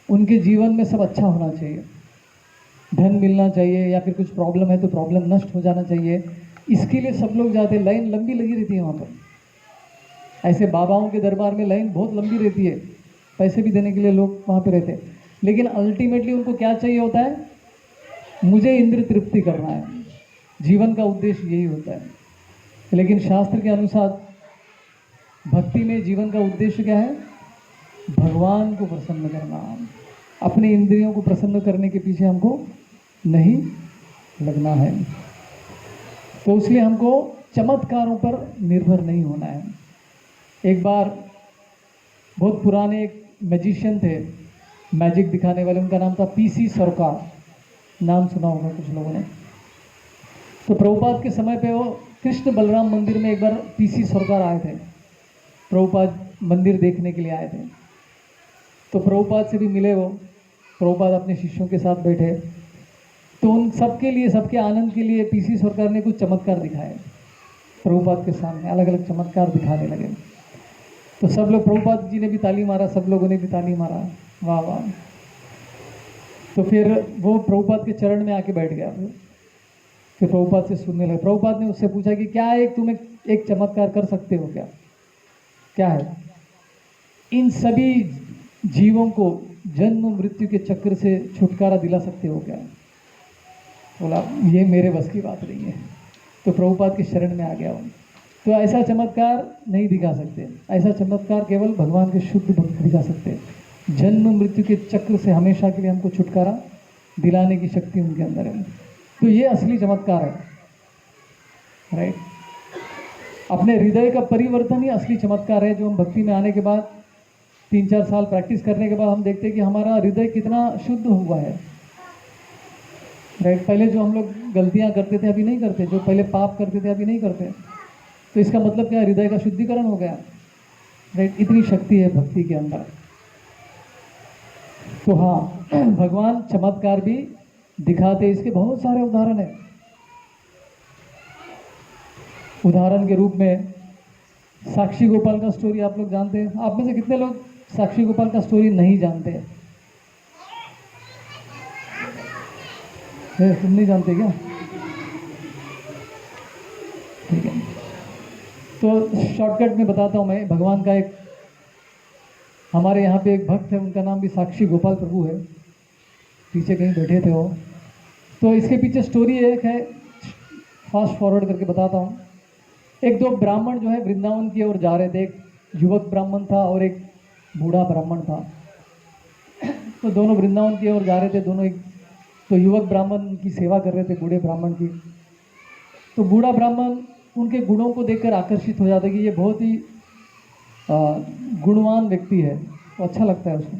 उनके जीवन में सब अच्छा होना चाहिए, धन मिलना चाहिए, या फिर कुछ प्रॉब्लम है तो प्रॉब्लम नष्ट हो जाना चाहिए। इसके लिए सब लोग जाते हैं, लाइन लंबी लगी रहती है वहाँ पर। ऐसे बाबाओं के दरबार में लाइन बहुत लंबी रहती है, पैसे भी देने के लिए लोग वहाँ पे रहते हैं। लेकिन अल्टीमेटली उनको क्या चाहिए होता है? मुझे इंद्र तृप्ति करना है, जीवन का उद्देश्य यही होता है। लेकिन शास्त्र के अनुसार भक्ति में जीवन का उद्देश्य क्या है? भगवान को प्रसन्न करना। अपने इंद्रियों को प्रसन्न करने के पीछे हमको नहीं लगना है। तो इसलिए हमको चमत्कारों पर निर्भर नहीं होना है। एक बार बहुत पुराने एक मैजिशियन थे, मैजिक दिखाने वाले, उनका नाम था पीसी सरकार, नाम सुना होगा कुछ लोगों ने। तो प्रभुपाद के समय पे वो कृष्ण बलराम मंदिर में एक बार पीसी सरकार आए थे, प्रभुपाद मंदिर देखने के लिए आए थे। तो प्रभुपाद से भी मिले वो, प्रभुपाद अपने शिष्यों के साथ बैठे। तो उन सबके लिए, सबके आनंद के लिए पीसी सरकार ने कुछ चमत्कार दिखाए प्रभुपाद के सामने, अलग अलग चमत्कार दिखाने लगे। तो सब लोग, प्रभुपाद जी ने भी ताली मारा, सब लोगों ने भी ताली मारा, वाह वाह। तो फिर वो प्रभुपाद के चरण में आके बैठ गया। फिर प्रभुपाद से सुनने लगे। प्रभुपाद ने उससे पूछा कि क्या तुम एक चमत्कार कर सकते हो क्या? क्या है? इन सभी जीवों को जन्म मृत्यु के चक्र से छुटकारा दिला सकते हो क्या? बोला ये मेरे बस की बात नहीं है। तो प्रभुपाद के शरण में आ गया हूँ। तो ऐसा चमत्कार नहीं दिखा सकते, ऐसा चमत्कार केवल भगवान के शुद्ध भक्त दिखा सकते हैं। जन्म मृत्यु के चक्र से हमेशा के लिए हमको छुटकारा दिलाने की शक्ति उनके अंदर है। तो ये असली चमत्कार है, राइट। अपने हृदय का परिवर्तन ही असली चमत्कार है, जो हम भक्ति में आने के बाद 3-4 साल प्रैक्टिस करने के बाद हम देखते हैं कि हमारा हृदय कितना शुद्ध हुआ है, राइट। पहले जो हम लोग गलतियां करते थे अभी नहीं करते, जो पहले पाप करते थे अभी नहीं करते। तो इसका मतलब क्या, हृदय का शुद्धिकरण हो गया। राइट, इतनी शक्ति है भक्ति के अंदर। तो हाँ, भगवान चमत्कार भी दिखाते, इसके बहुत सारे उदाहरण हैं। उदाहरण के रूप में साक्षी गोपाल का स्टोरी आप लोग जानते हैं। आप में से कितने लोग साक्षी गोपाल का स्टोरी नहीं जानते हैं? तुम नहीं जानते क्या? ठीक है, तो शॉर्टकट में बताता हूँ मैं। भगवान का एक, हमारे यहाँ पे एक भक्त है, उनका नाम भी साक्षी गोपाल प्रभु है, पीछे कहीं बैठे थे वो। तो इसके पीछे स्टोरी एक है, फास्ट फॉरवर्ड करके बताता हूँ। एक दो ब्राह्मण जो है वृंदावन की ओर जा रहे थे। एक युवक ब्राह्मण था और एक बूढ़ा ब्राह्मण था। तो दोनों वृंदावन की ओर जा रहे थे दोनों। एक तो युवक ब्राह्मण की सेवा कर रहे थे बूढ़े ब्राह्मण की। तो बूढ़ा ब्राह्मण उनके गुणों को देखकर आकर्षित हो जाता है कि ये बहुत ही गुणवान व्यक्ति है, तो अच्छा लगता है उसको।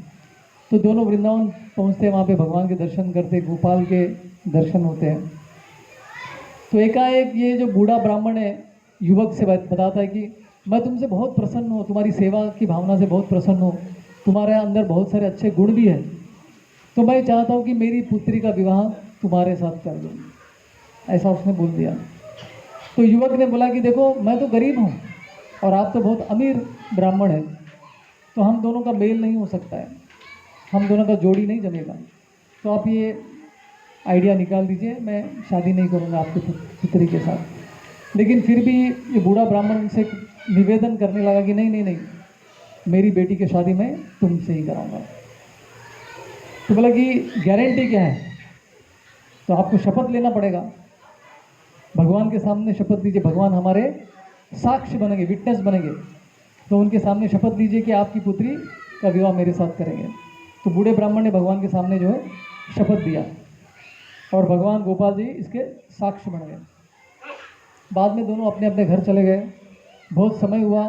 तो दोनों वृंदावन पहुंचते हैं, वहाँ पे भगवान के दर्शन करते, गोपाल के दर्शन होते हैं। तो एकाएक ये जो बूढ़ा ब्राह्मण है युवक से बताता है कि मैं तुमसे बहुत प्रसन्न हूँ, तुम्हारी सेवा की भावना से बहुत प्रसन्न हूँ, तुम्हारे अंदर बहुत सारे अच्छे गुण भी हैं, तो मैं चाहता हूँ कि मेरी पुत्री का विवाह तुम्हारे साथ कर दूँ। ऐसा उसने बोल दिया। तो युवक ने बोला कि देखो मैं तो गरीब हूँ और आप तो बहुत अमीर ब्राह्मण हैं, तो हम दोनों का मेल नहीं हो सकता है, हम दोनों का जोड़ी नहीं जमेगा। तो आप ये आइडिया निकाल दीजिए, मैं शादी नहीं करूँगा आपकी पुत्री के साथ। लेकिन फिर भी ये बूढ़ा ब्राह्मण उनसे निवेदन करने लगा कि नहीं नहीं नहीं, मेरी बेटी की शादी मैं तुमसे ही कराऊंगा। तो बोला कि गारंटी क्या है? तो आपको शपथ लेना पड़ेगा, भगवान के सामने शपथ दीजिए, भगवान हमारे साक्ष्य बनेंगे, विटनेस बनेंगे। तो उनके सामने शपथ दीजिए कि आपकी पुत्री का विवाह मेरे साथ करेंगे। तो बूढ़े ब्राह्मण ने भगवान के सामने जो है शपथ दिया और भगवान गोपाल जी इसके साक्ष्य बन गए। बाद में दोनों अपने अपने घर चले गए। बहुत समय हुआ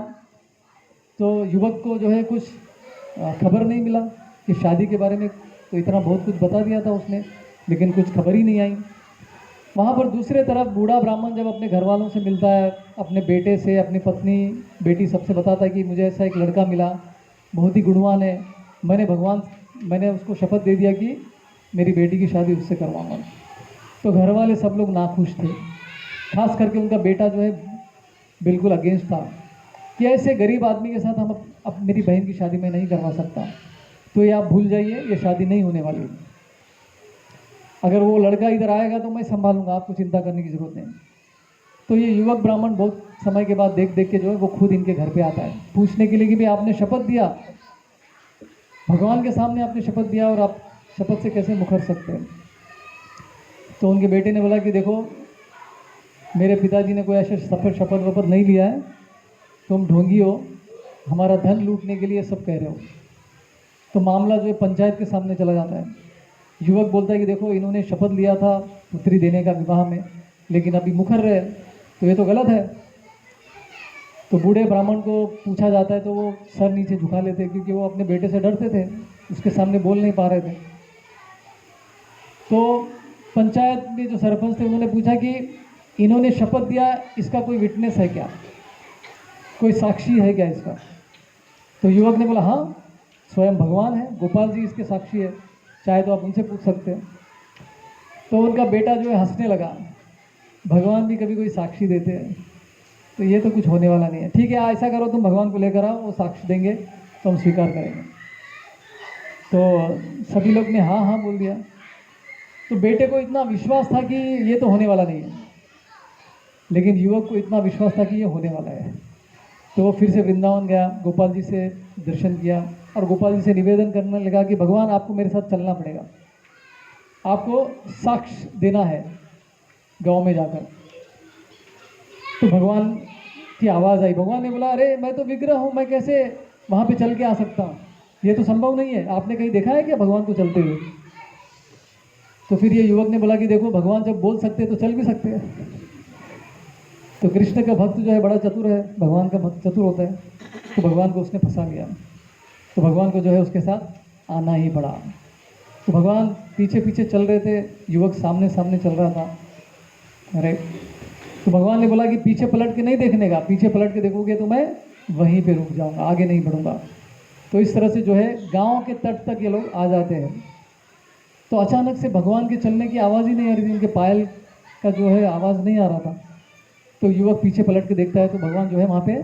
तो युवक को जो है कुछ खबर नहीं मिला कि शादी के बारे में। तो इतना बहुत कुछ बता दिया था उसने, लेकिन कुछ खबर ही नहीं आई। वहाँ पर दूसरे तरफ बूढ़ा ब्राह्मण जब अपने घर वालों से मिलता है, अपने बेटे से, अपनी पत्नी, बेटी, सबसे बताता है कि मुझे ऐसा एक लड़का मिला, बहुत ही गुणवान है, मैंने उसको शपथ दे दिया कि मेरी बेटी की शादी उससे करवाऊंगा। तो घर वाले सब लोग नाखुश थे, खास करके उनका बेटा जो है बिल्कुल अगेंस्ट था कि ऐसे गरीब आदमी के साथ हम अब मेरी बहन की शादी में नहीं करवा सकता, तो ये आप भूल जाइए, ये शादी नहीं होने वाली। अगर वो लड़का इधर आएगा तो मैं संभालूंगा, आपको चिंता करने की ज़रूरत नहीं। तो ये युवक ब्राह्मण बहुत समय के बाद देख देख के जो है वो खुद इनके घर पे आता है पूछने के लिए कि भाई आपने शपथ दिया, भगवान के सामने आपने शपथ दिया और आप शपथ से कैसे मुकर सकते हैं? तो उनके बेटे ने बोला कि देखो मेरे पिताजी ने कोई ऐसे शपथ वपथ नहीं लिया है, तुम ढोंगी हो, हमारा धन लूटने के लिए सब कह रहे हो। तो मामला जो है पंचायत के सामने चला जाता है। युवक बोलता है कि देखो इन्होंने शपथ लिया था पुत्री देने का विवाह में, लेकिन अभी मुकर रहे, तो ये तो गलत है। तो बूढ़े ब्राह्मण को पूछा जाता है तो वो सर नीचे झुका लेते, क्योंकि वो अपने बेटे से डरते थे, उसके सामने बोल नहीं पा रहे थे। तो पंचायत में जो सरपंच थे उन्होंने पूछा कि इन्होंने शपथ दिया, इसका कोई विटनेस है क्या, कोई साक्षी है क्या इसका? तो युवक ने बोला हाँ, स्वयं भगवान है, गोपाल जी इसके साक्षी है, चाहे तो आप उनसे पूछ सकते हैं। तो उनका बेटा जो है हंसने लगा, भगवान भी कभी कोई साक्षी देते हैं, तो ये तो कुछ होने वाला नहीं है। ठीक है, ऐसा करो तुम भगवान को लेकर आओ, वो साक्ष्य देंगे तो हम स्वीकार करेंगे। तो सभी लोग ने हाँ हाँ बोल दिया। तो बेटे को इतना विश्वास था कि ये तो होने वाला नहीं है, लेकिन युवक को इतना विश्वास था कि ये होने वाला है। तो वो फिर से वृंदावन गया, गोपाल जी से दर्शन किया और गोपाल जी से निवेदन करने लगा कि भगवान आपको मेरे साथ चलना पड़ेगा, आपको साक्ष्य देना है गांव में जाकर। तो भगवान की आवाज़ आई, भगवान ने बोला अरे मैं तो विग्रह हूँ, मैं कैसे वहाँ पे चल के आ सकता हूँ, ये तो संभव नहीं है, आपने कहीं देखा है क्या भगवान को चलते हुए? तो फिर ये युवक ने बोला कि देखो भगवान जब बोल सकते हैं तो चल भी सकते हैं। तो कृष्ण का भक्त जो है बड़ा चतुर है, भगवान का भक्त चतुर होता है, तो भगवान को उसने फंसा लिया। तो भगवान को जो है उसके साथ आना ही पड़ा। तो भगवान पीछे पीछे चल रहे थे, युवक सामने सामने चल रहा था। अरे तो भगवान ने बोला कि पीछे पलट के नहीं देखने का, पीछे पलट के देखोगे तो मैं वहीं पे रुक जाऊंगा, आगे नहीं बढ़ूंगा। तो इस तरह से जो है गांव के तट तक ये लोग आ जाते हैं। तो अचानक से भगवान के चलने की आवाज़ ही नहीं आ रही थी, उनके पायल का जो है आवाज़ नहीं आ रहा था। तो युवक पीछे पलट के देखता है तो भगवान जो है वहाँ पे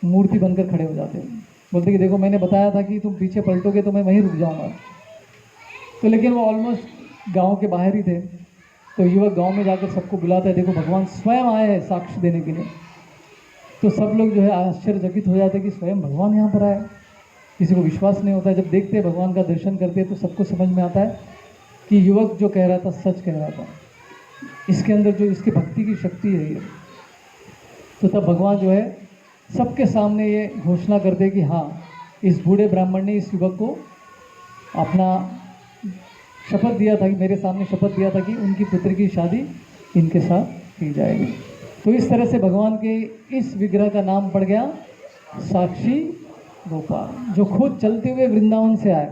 मूर्ति बनकर खड़े हो जाते हैं। बोलते कि देखो मैंने बताया था कि तुम पीछे पलटोगे तो मैं वहीं रुक जाऊँगा। तो लेकिन वो ऑलमोस्ट गांव के बाहर ही थे। तो युवक गांव में जाकर सबको बुलाता है, देखो भगवान स्वयं आए हैं साक्ष्य देने के लिए। तो सब लोग जो है आश्चर्यचकित हो जाते हैं कि स्वयं भगवान यहाँ पर आए। किसी को विश्वास नहीं होता है। जब देखते हैं भगवान का दर्शन करते हैं तो सबको समझ में आता है कि युवक जो कह रहा था सच कह रहा था, इसके अंदर जो इसकी भक्ति की शक्ति है ये। तो तब भगवान जो है सबके सामने ये घोषणा करते कि हाँ, इस बूढ़े ब्राह्मण ने इस युवक को अपना शपथ दिया था, कि मेरे सामने शपथ दिया था कि उनकी पुत्र की शादी इनके साथ की जाएगी। तो इस तरह से भगवान के इस विग्रह का नाम पड़ गया साक्षी गोपाल, जो खुद चलते हुए वृंदावन से आए।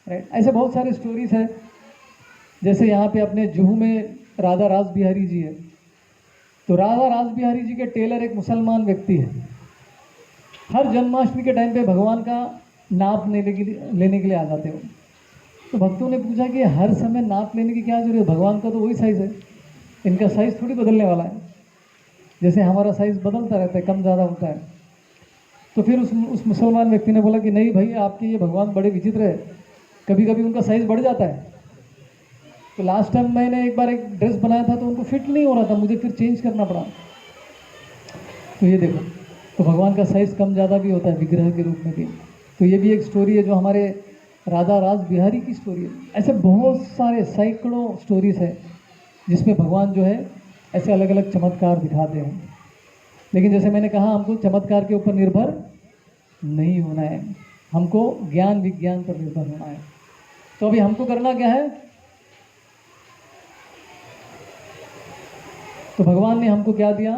राइट, ऐसे बहुत सारे स्टोरीज है। जैसे यहाँ पे अपने जुहू में राधा रास बिहारी जी है। तो राधा रास बिहारी जी के टेलर एक मुसलमान व्यक्ति है। हर जन्माष्टमी के टाइम पे भगवान का नाप लेने के लिए आ जाते हो। तो भक्तों ने पूछा कि हर समय नाप लेने की क्या जरूरत है, भगवान का तो वही साइज़ है, इनका साइज़ थोड़ी बदलने वाला है। जैसे हमारा साइज़ बदलता रहता है, कम ज़्यादा होता है। तो फिर उस मुसलमान व्यक्ति ने बोला कि नहीं भाई, आपके ये भगवान बड़े विचित्र है, कभी कभी उनका साइज़ बढ़ जाता है। तो लास्ट टाइम मैंने एक बार एक ड्रेस बनाया था तो उनको फिट नहीं हो रहा था, मुझे फिर चेंज करना पड़ा। तो ये देखो, तो भगवान का साइज़ कम ज़्यादा भी होता है विग्रह के रूप में भी। तो ये भी एक स्टोरी है जो हमारे राधा रास बिहारी की स्टोरी है। ऐसे बहुत सारे सैकड़ों स्टोरीज है जिसमें भगवान जो है ऐसे अलग अलग चमत्कार दिखाते हैं। लेकिन जैसे मैंने कहा, हमको चमत्कार के ऊपर निर्भर नहीं होना है, हमको ज्ञान विज्ञान पर निर्भर होना है। तो अभी हमको करना क्या है, तो भगवान ने हमको क्या दिया,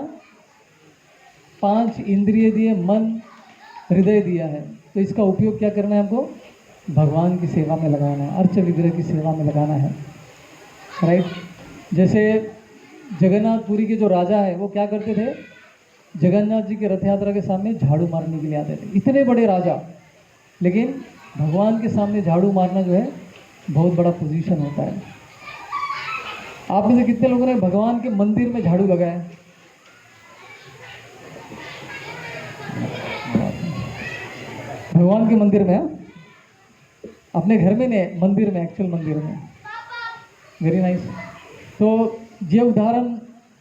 5 इंद्रिय दिए, मन हृदय दिया है। तो इसका उपयोग क्या करना है, हमको भगवान की सेवा में लगाना है, अर्च विग्रह की सेवा में लगाना है। राइट, जैसे जगन्नाथपुरी के जो राजा है वो क्या करते थे, जगन्नाथ जी के रथ यात्रा के सामने झाड़ू मारने के लिए आते थे। इतने बड़े राजा, लेकिन भगवान के सामने झाड़ू मारना जो है बहुत बड़ा पोजीशन होता है। आप में से कितने लोगों ने भगवान के मंदिर में झाड़ू लगाया? भगवान के मंदिर में, अपने घर में नहीं, मंदिर में, एक्चुअल मंदिर में। Very nice. तो ये उदाहरण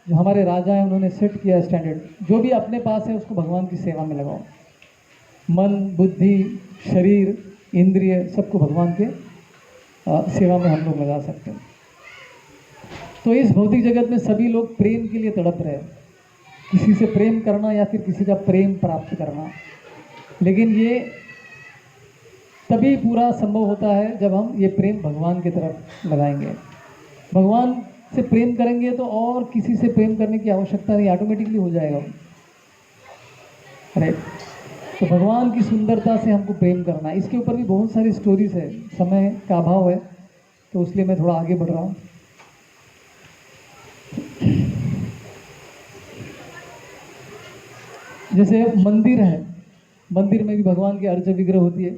जो हमारे राजा हैं उन्होंने सेट किया स्टैंडर्ड, जो भी अपने पास है उसको भगवान की सेवा में लगाओ। मन, बुद्धि, शरीर, इंद्रिय सबको भगवान के सेवा में हम लोग लगा सकते हैं। तो इस भौतिक जगत में सभी लोग प्रेम के लिए तड़प रहे हैं, किसी से प्रेम करना या फिर किसी का प्रेम प्राप्त करना। लेकिन ये तभी पूरा संभव होता है जब हम ये प्रेम भगवान की तरफ लगाएंगे। भगवान से प्रेम करेंगे तो और किसी से प्रेम करने की आवश्यकता नहीं, ऑटोमेटिकली हो जाएगा। राइट, तो भगवान की सुंदरता से हमको प्रेम करना है। इसके ऊपर भी बहुत सारी स्टोरीज है, समय का अभाव है तो इसलिए मैं थोड़ा आगे बढ़ रहा हूँ। जैसे मंदिर है, मंदिर में भी भगवान की अर्च विग्रह होती है।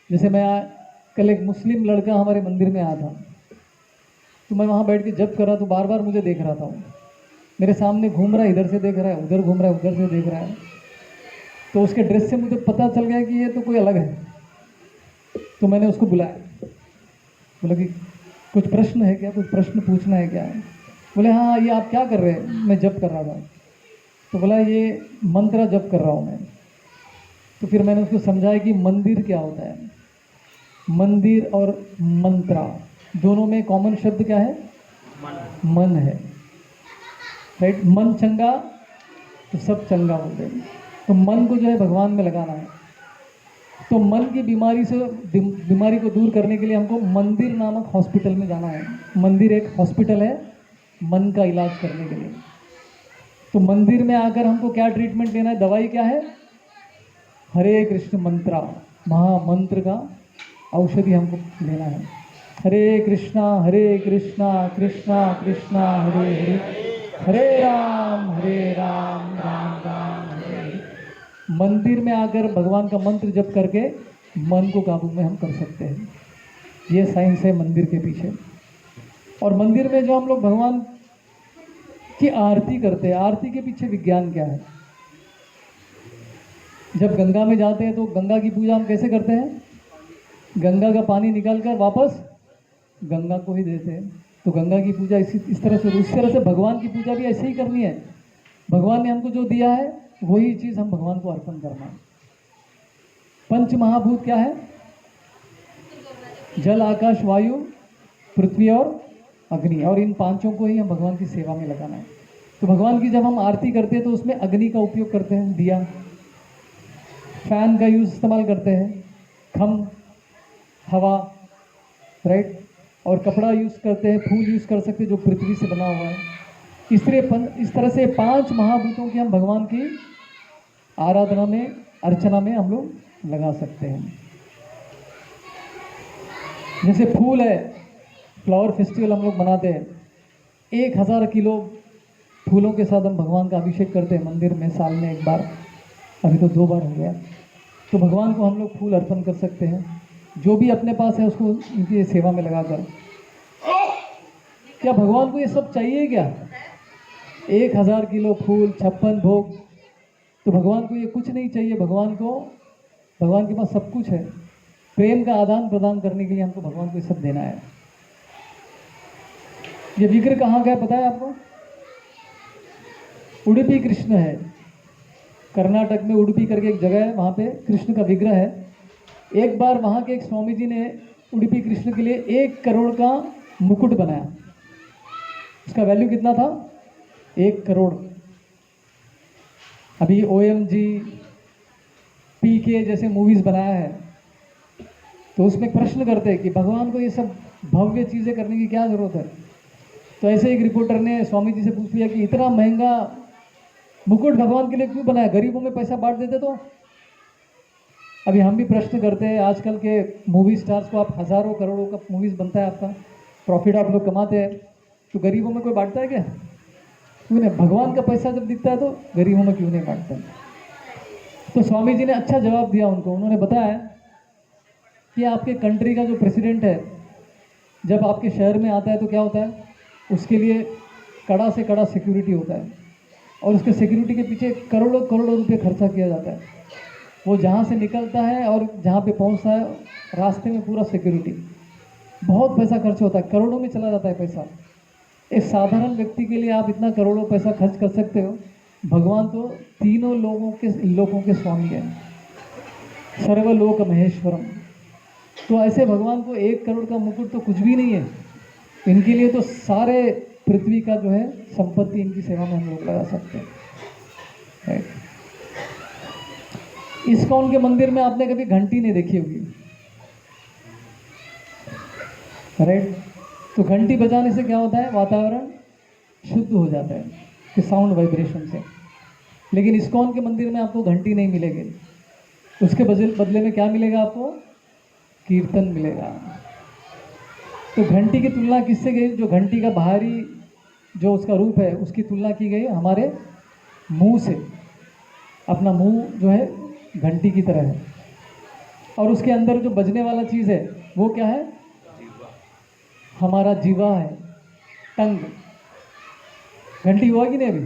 जैसे मैं कल एक मुस्लिम लड़का हमारे मंदिर में आया था, तो मैं वहाँ बैठ के जप कर रहा, तो बार बार मुझे देख रहा था। मेरे सामने घूम रहा है, इधर से देख रहा है, उधर घूम रहा है, उधर से देख रहा है। तो उसके ड्रेस से मुझे पता चल गया कि ये तो कोई अलग है। तो मैंने उसको बुलाया, बोला कि कुछ प्रश्न है क्या, कुछ प्रश्न पूछना है क्या? बोले हाँ, ये आप क्या कर रहे हैं? मैं जप कर रहा था। तो बोला ये मंत्र जप कर रहा हूँ मैं। तो फिर मैंने उसको समझाया कि मंदिर क्या होता है। मंदिर और मंत्रा दोनों में कॉमन शब्द क्या है? मन है। राइट, मन चंगा तो सब चंगा होते हैं। तो मन को जो है भगवान में लगाना है। तो मन की बीमारी को दूर करने के लिए हमको मंदिर नामक हॉस्पिटल में जाना है। मंदिर एक हॉस्पिटल है मन का इलाज करने के लिए। तो मंदिर में आकर हमको क्या ट्रीटमेंट लेना है, दवाई क्या है? हरे कृष्ण मंत्रा, महामंत्र का औषधि हमको लेना है। हरे कृष्णा कृष्णा कृष्णा हरे हरे, हरे राम राम राम हरे हरे। मंदिर में आकर भगवान का मंत्र जप करके मन को काबू में हम कर सकते हैं। ये साइंस है मंदिर के पीछे। और मंदिर में जो हम लोग भगवान की आरती करते हैं, आरती के पीछे विज्ञान क्या है? जब गंगा में जाते हैं तो गंगा की पूजा हम कैसे करते हैं? गंगा का पानी निकाल कर वापस गंगा को ही देते हैं। तो गंगा की पूजा इस तरह से भगवान की पूजा भी ऐसे ही करनी है। भगवान ने हमको जो दिया है वही चीज़ हम भगवान को अर्पण करना है। पंच महाभूत क्या है? जल, आकाश, वायु, पृथ्वी और अग्नि। और इन पांचों को ही हम भगवान की सेवा में लगाना है। तो भगवान की जब हम आरती करते हैं तो उसमें अग्नि का उपयोग करते हैं, दिया, फैन का यूज इस्तेमाल करते हैं, खम, हवा, राइट, और कपड़ा यूज करते हैं, फूल यूज कर सकते हैं जो पृथ्वी से बना हुआ है। इस तरह से पांच महाभूतों की हम भगवान की आराधना में, अर्चना में हम लोग लगा सकते हैं। जैसे फूल है, फ्लावर फेस्टिवल हम लोग मनाते हैं, 1000 किलो फूलों के साथ हम भगवान का अभिषेक करते हैं मंदिर में, साल में एक बार, अभी तो 2 बार हो गया। तो भगवान को हम लोग फूल अर्पण कर सकते हैं, जो भी अपने पास है उसको इनकी सेवा में लगाकर। क्या भगवान को ये सब चाहिए क्या? 1000 किलो फूल, 56 भोग? तो भगवान को ये कुछ नहीं चाहिए। भगवान के पास सब कुछ है। प्रेम का आदान प्रदान करने के लिए हमको भगवान को ये सब देना है। ये विग्रह कहाँ का है पता है आपको? उडुपी कृष्ण है, कर्नाटक में उडुपी करके एक जगह है, वहाँ पे कृष्ण का विग्रह है। एक बार वहाँ के एक स्वामी जी ने उडुपी कृष्ण के लिए 1 करोड़ का मुकुट बनाया। उसका वैल्यू कितना था? 1 करोड़। अभी OMG, PK जैसे मूवीज बनाया है, तो उसमें प्रश्न करते हैं कि भगवान को ये सब भव्य चीज़ें करने की क्या ज़रूरत है? तो ऐसे एक रिपोर्टर ने स्वामी जी से पूछ लिया कि इतना महंगा मुकुट भगवान के लिए क्यों बनाया? गरीबों में पैसा बांट देते तो। अभी हम भी प्रश्न करते हैं, आजकल के मूवी स्टार्स को आप हज़ारों करोड़ों का मूवीज़ बनता है, आपका प्रॉफिट आप लोग कमाते हैं, तो गरीबों में कोई बांटता है क्या? क्यों नहीं? भगवान का पैसा जब दिखता है तो गरीबों में क्यों नहीं बांटता? तो स्वामी जी ने अच्छा जवाब दिया उनको। उन्होंने बताया कि आपके कंट्री का जो प्रेसिडेंट है, जब आपके शहर में आता है तो क्या होता है? उसके लिए कड़ा से कड़ा सिक्योरिटी होता है, और उसके सिक्योरिटी के पीछे करोड़ों करोड़ों रुपए खर्चा किया जाता है। वो जहाँ से निकलता है और जहाँ पे पहुँचता है, रास्ते में पूरा सिक्योरिटी, बहुत पैसा खर्च होता है, करोड़ों में चला जाता है पैसा। एक साधारण व्यक्ति के लिए आप इतना करोड़ों पैसा खर्च कर सकते हो। भगवान तो तीनों लोगों के स्वामी हैं, सर्वलोक महेश्वरम। तो ऐसे भगवान को 1 करोड़ का मुकुट तो कुछ भी नहीं है। इनके लिए तो सारे पृथ्वी का जो है संपत्ति इनकी सेवा में हम लोग लगा सकते हैं, राइट। इस्कॉन के मंदिर में आपने कभी घंटी नहीं देखी होगी, राइट। तो घंटी बजाने से क्या होता है? वातावरण शुद्ध हो जाता है कि साउंड वाइब्रेशन से। लेकिन इस्कॉन के मंदिर में आपको घंटी नहीं मिलेगी, उसके बदले में क्या मिलेगा आपको? कीर्तन मिलेगा। तो घंटी की तुलना किससे गई? जो घंटी का बाहरी जो उसका रूप है उसकी तुलना की गई हमारे मुंह से। अपना मुंह जो है घंटी की तरह है, और उसके अंदर जो बजने वाला चीज़ है वो क्या है? हमारा जीवा है, टंग। घंटी हुआ कि नहीं अभी?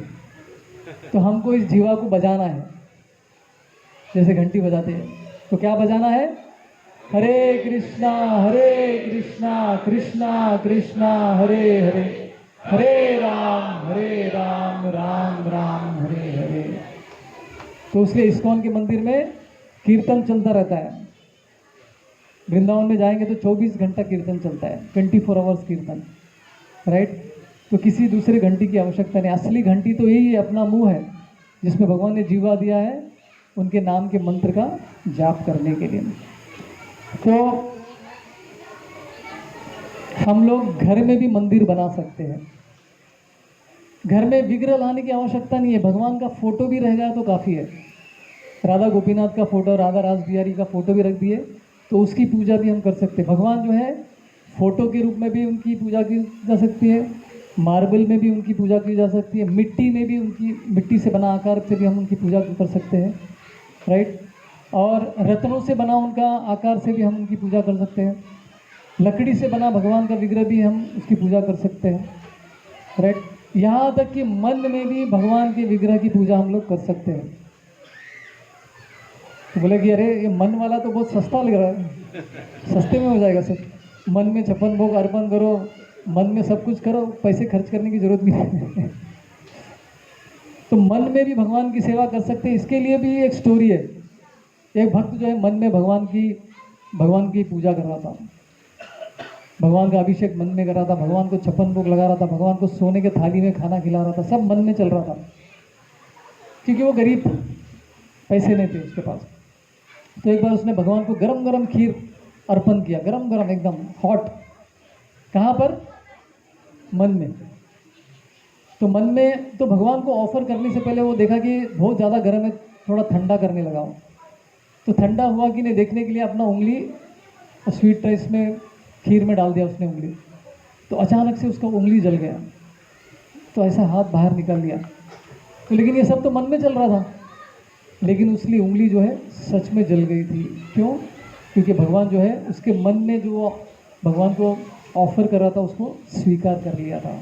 तो हमको इस जीवा को बजाना है, जैसे घंटी बजाते हैं। तो क्या बजाना है? हरे कृष्णा कृष्णा कृष्णा हरे हरे, हरे राम राम राम हरे हरे। तो उसके इस्कॉन के मंदिर में कीर्तन चलता रहता है। वृंदावन में जाएंगे तो 24 घंटा कीर्तन चलता है, 24 आवर्स कीर्तन, राइट। तो किसी दूसरे घंटी की आवश्यकता नहीं। असली घंटी तो यही है, अपना मुंह है, जिसमें भगवान ने जीवा दिया है उनके नाम के मंत्र का जाप करने के लिए। तो हम लोग घर में भी मंदिर बना सकते हैं। घर में विग्रह लाने की आवश्यकता नहीं है, भगवान का फोटो भी रह जाए तो काफ़ी है। राधा गोपीनाथ का फोटो, राधा रास बिहारी का फोटो भी रख दिए तो उसकी पूजा भी हम कर सकते हैं। भगवान जो है फोटो के रूप में भी उनकी पूजा की जा सकती है, मार्बल में भी उनकी पूजा की जा सकती है, मिट्टी में भी उनकी, मिट्टी से बना आकार से भी हम उनकी पूजा कर सकते हैं, राइट। और रत्नों से बना उनका आकार से भी हम उनकी पूजा कर सकते हैं, लकड़ी से बना भगवान का विग्रह भी हम उसकी पूजा कर सकते हैं, राइट। यहाँ तक कि मन में भी भगवान के विग्रह की पूजा हम लोग कर सकते हैं। तो बोले कि अरे ये मन वाला तो बहुत सस्ता लग रहा है, सस्ते में हो जाएगा सब, मन में 56 भोग अर्पण करो, मन में सब कुछ करो, पैसे खर्च करने की जरूरत नहीं है। तो मन में भी भगवान की सेवा कर सकते हैं। इसके लिए भी एक स्टोरी है। एक भक्त जो है मन में भगवान की पूजा कर रहा था, भगवान का अभिषेक मन में कर रहा था, भगवान को 56 भोग लगा रहा था, भगवान को सोने के थाली में खाना खिला रहा था, सब मन में चल रहा था, क्योंकि वो गरीब था, पैसे नहीं थे उसके पास। तो एक बार उसने भगवान को गरम गरम खीर अर्पण किया, गरम गरम एकदम हॉट। कहाँ पर? मन में। तो मन में तो भगवान को ऑफर करने से पहले वो देखा कि बहुत ज़्यादा गर्म है, थोड़ा ठंडा करने लगा वो। तो ठंडा हुआ कि नहीं देखने के लिए अपना उंगली स्वीट राइस में, खीर में डाल दिया उसने उंगली। तो अचानक से उसका उंगली जल गया, तो ऐसा हाथ बाहर निकाल लिया। तो लेकिन ये सब तो मन में चल रहा था, लेकिन उसकी उंगली जो है सच में जल गई थी। क्यों? क्योंकि भगवान जो है उसके मन में जो भगवान को ऑफर कर रहा था उसको स्वीकार कर लिया था।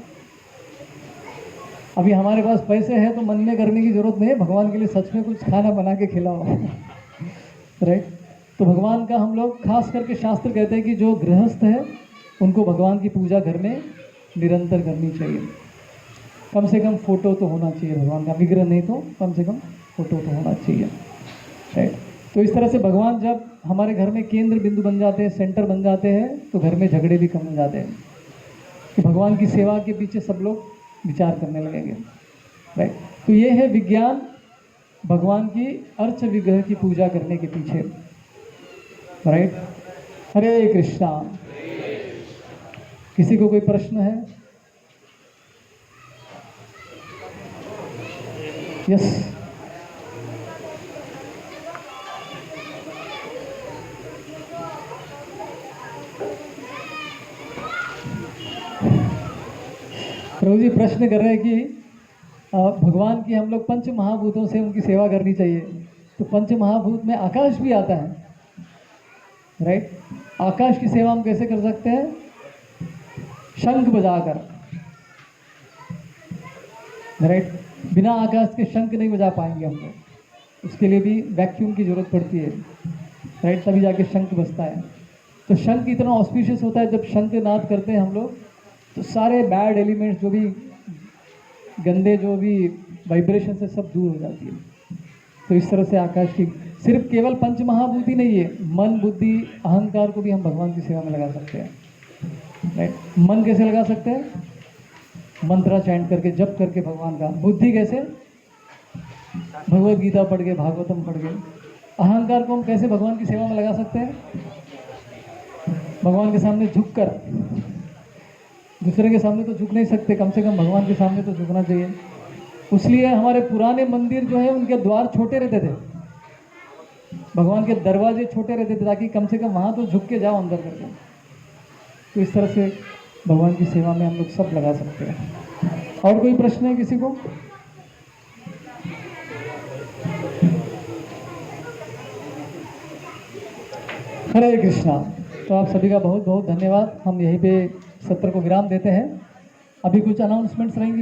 अभी हमारे पास पैसे हैं तो मन में करने की जरूरत नहीं है, भगवान के लिए सच में कुछ खाना बना के खिलाओ। राइट। तो भगवान का हम लोग खास करके शास्त्र कहते हैं कि जो गृहस्थ है उनको भगवान की पूजा घर में निरंतर करनी चाहिए। कम से कम फोटो तो होना चाहिए भगवान का, विग्रह नहीं तो कम से कम फोटो तो होना चाहिए, राइट। तो इस तरह से भगवान जब हमारे घर में केंद्र बिंदु बन जाते हैं, सेंटर बन जाते हैं, तो घर में झगड़े भी कम हो जाते हैं, कि भगवान की सेवा के पीछे सब लोग विचार करने लगेंगे, राइट। तो ये है विज्ञान भगवान की अर्च विग्रह की पूजा करने के पीछे, राइट। हरे कृष्णा। किसी को कोई प्रश्न है? यस। प्रभु जी प्रश्न कर रहे हैं कि भगवान की हम लोग पंच महाभूतों से उनकी सेवा करनी चाहिए। तो पंच महाभूत में आकाश भी आता है, राइट। आकाश की सेवा हम कैसे कर सकते हैं? शंख बजाकर, राइट। बिना आकाश के शंख नहीं बजा पाएंगे हम लोग, उसके लिए भी वैक्यूम की जरूरत पड़ती है, राइट, तभी जाके शंख बजता है। तो शंख इतना ऑस्पिशियस होता है, जब शंख नाद करते हैं हम लोग तो सारे बैड एलिमेंट्स, जो भी गंदे जो भी वाइब्रेशन से सब दूर हो जाती है। तो इस तरह से आकाश की सिर्फ केवल पंच महाभूत ही नहीं है, मन बुद्धि अहंकार को भी हम भगवान की सेवा में लगा सकते हैं, राइट। मन कैसे लगा सकते हैं? मंत्रा चैंट करके, जप करके भगवान का। बुद्धि कैसे? भगवत गीता पढ़ के, भागवतम पढ़ के। अहंकार को हम कैसे भगवान की सेवा में लगा सकते हैं? भगवान के सामने झुककर। दूसरे के सामने तो झुक नहीं सकते, कम से कम भगवान के सामने तो झुकना चाहिए। इसलिए हमारे पुराने मंदिर जो है उनके द्वार छोटे रहते थे, भगवान के दरवाजे छोटे रहते थे, ताकि कम से कम वहाँ तो झुक के जाओ अंदर करके। तो इस तरह से भगवान की सेवा में हम लोग सब लगा सकते हैं। और कोई प्रश्न है किसी को? हरे कृष्णा। तो आप सभी का बहुत बहुत धन्यवाद। हम यहीं पे सत्र को विराम देते हैं। अभी कुछ अनाउंसमेंट्स रहेंगी।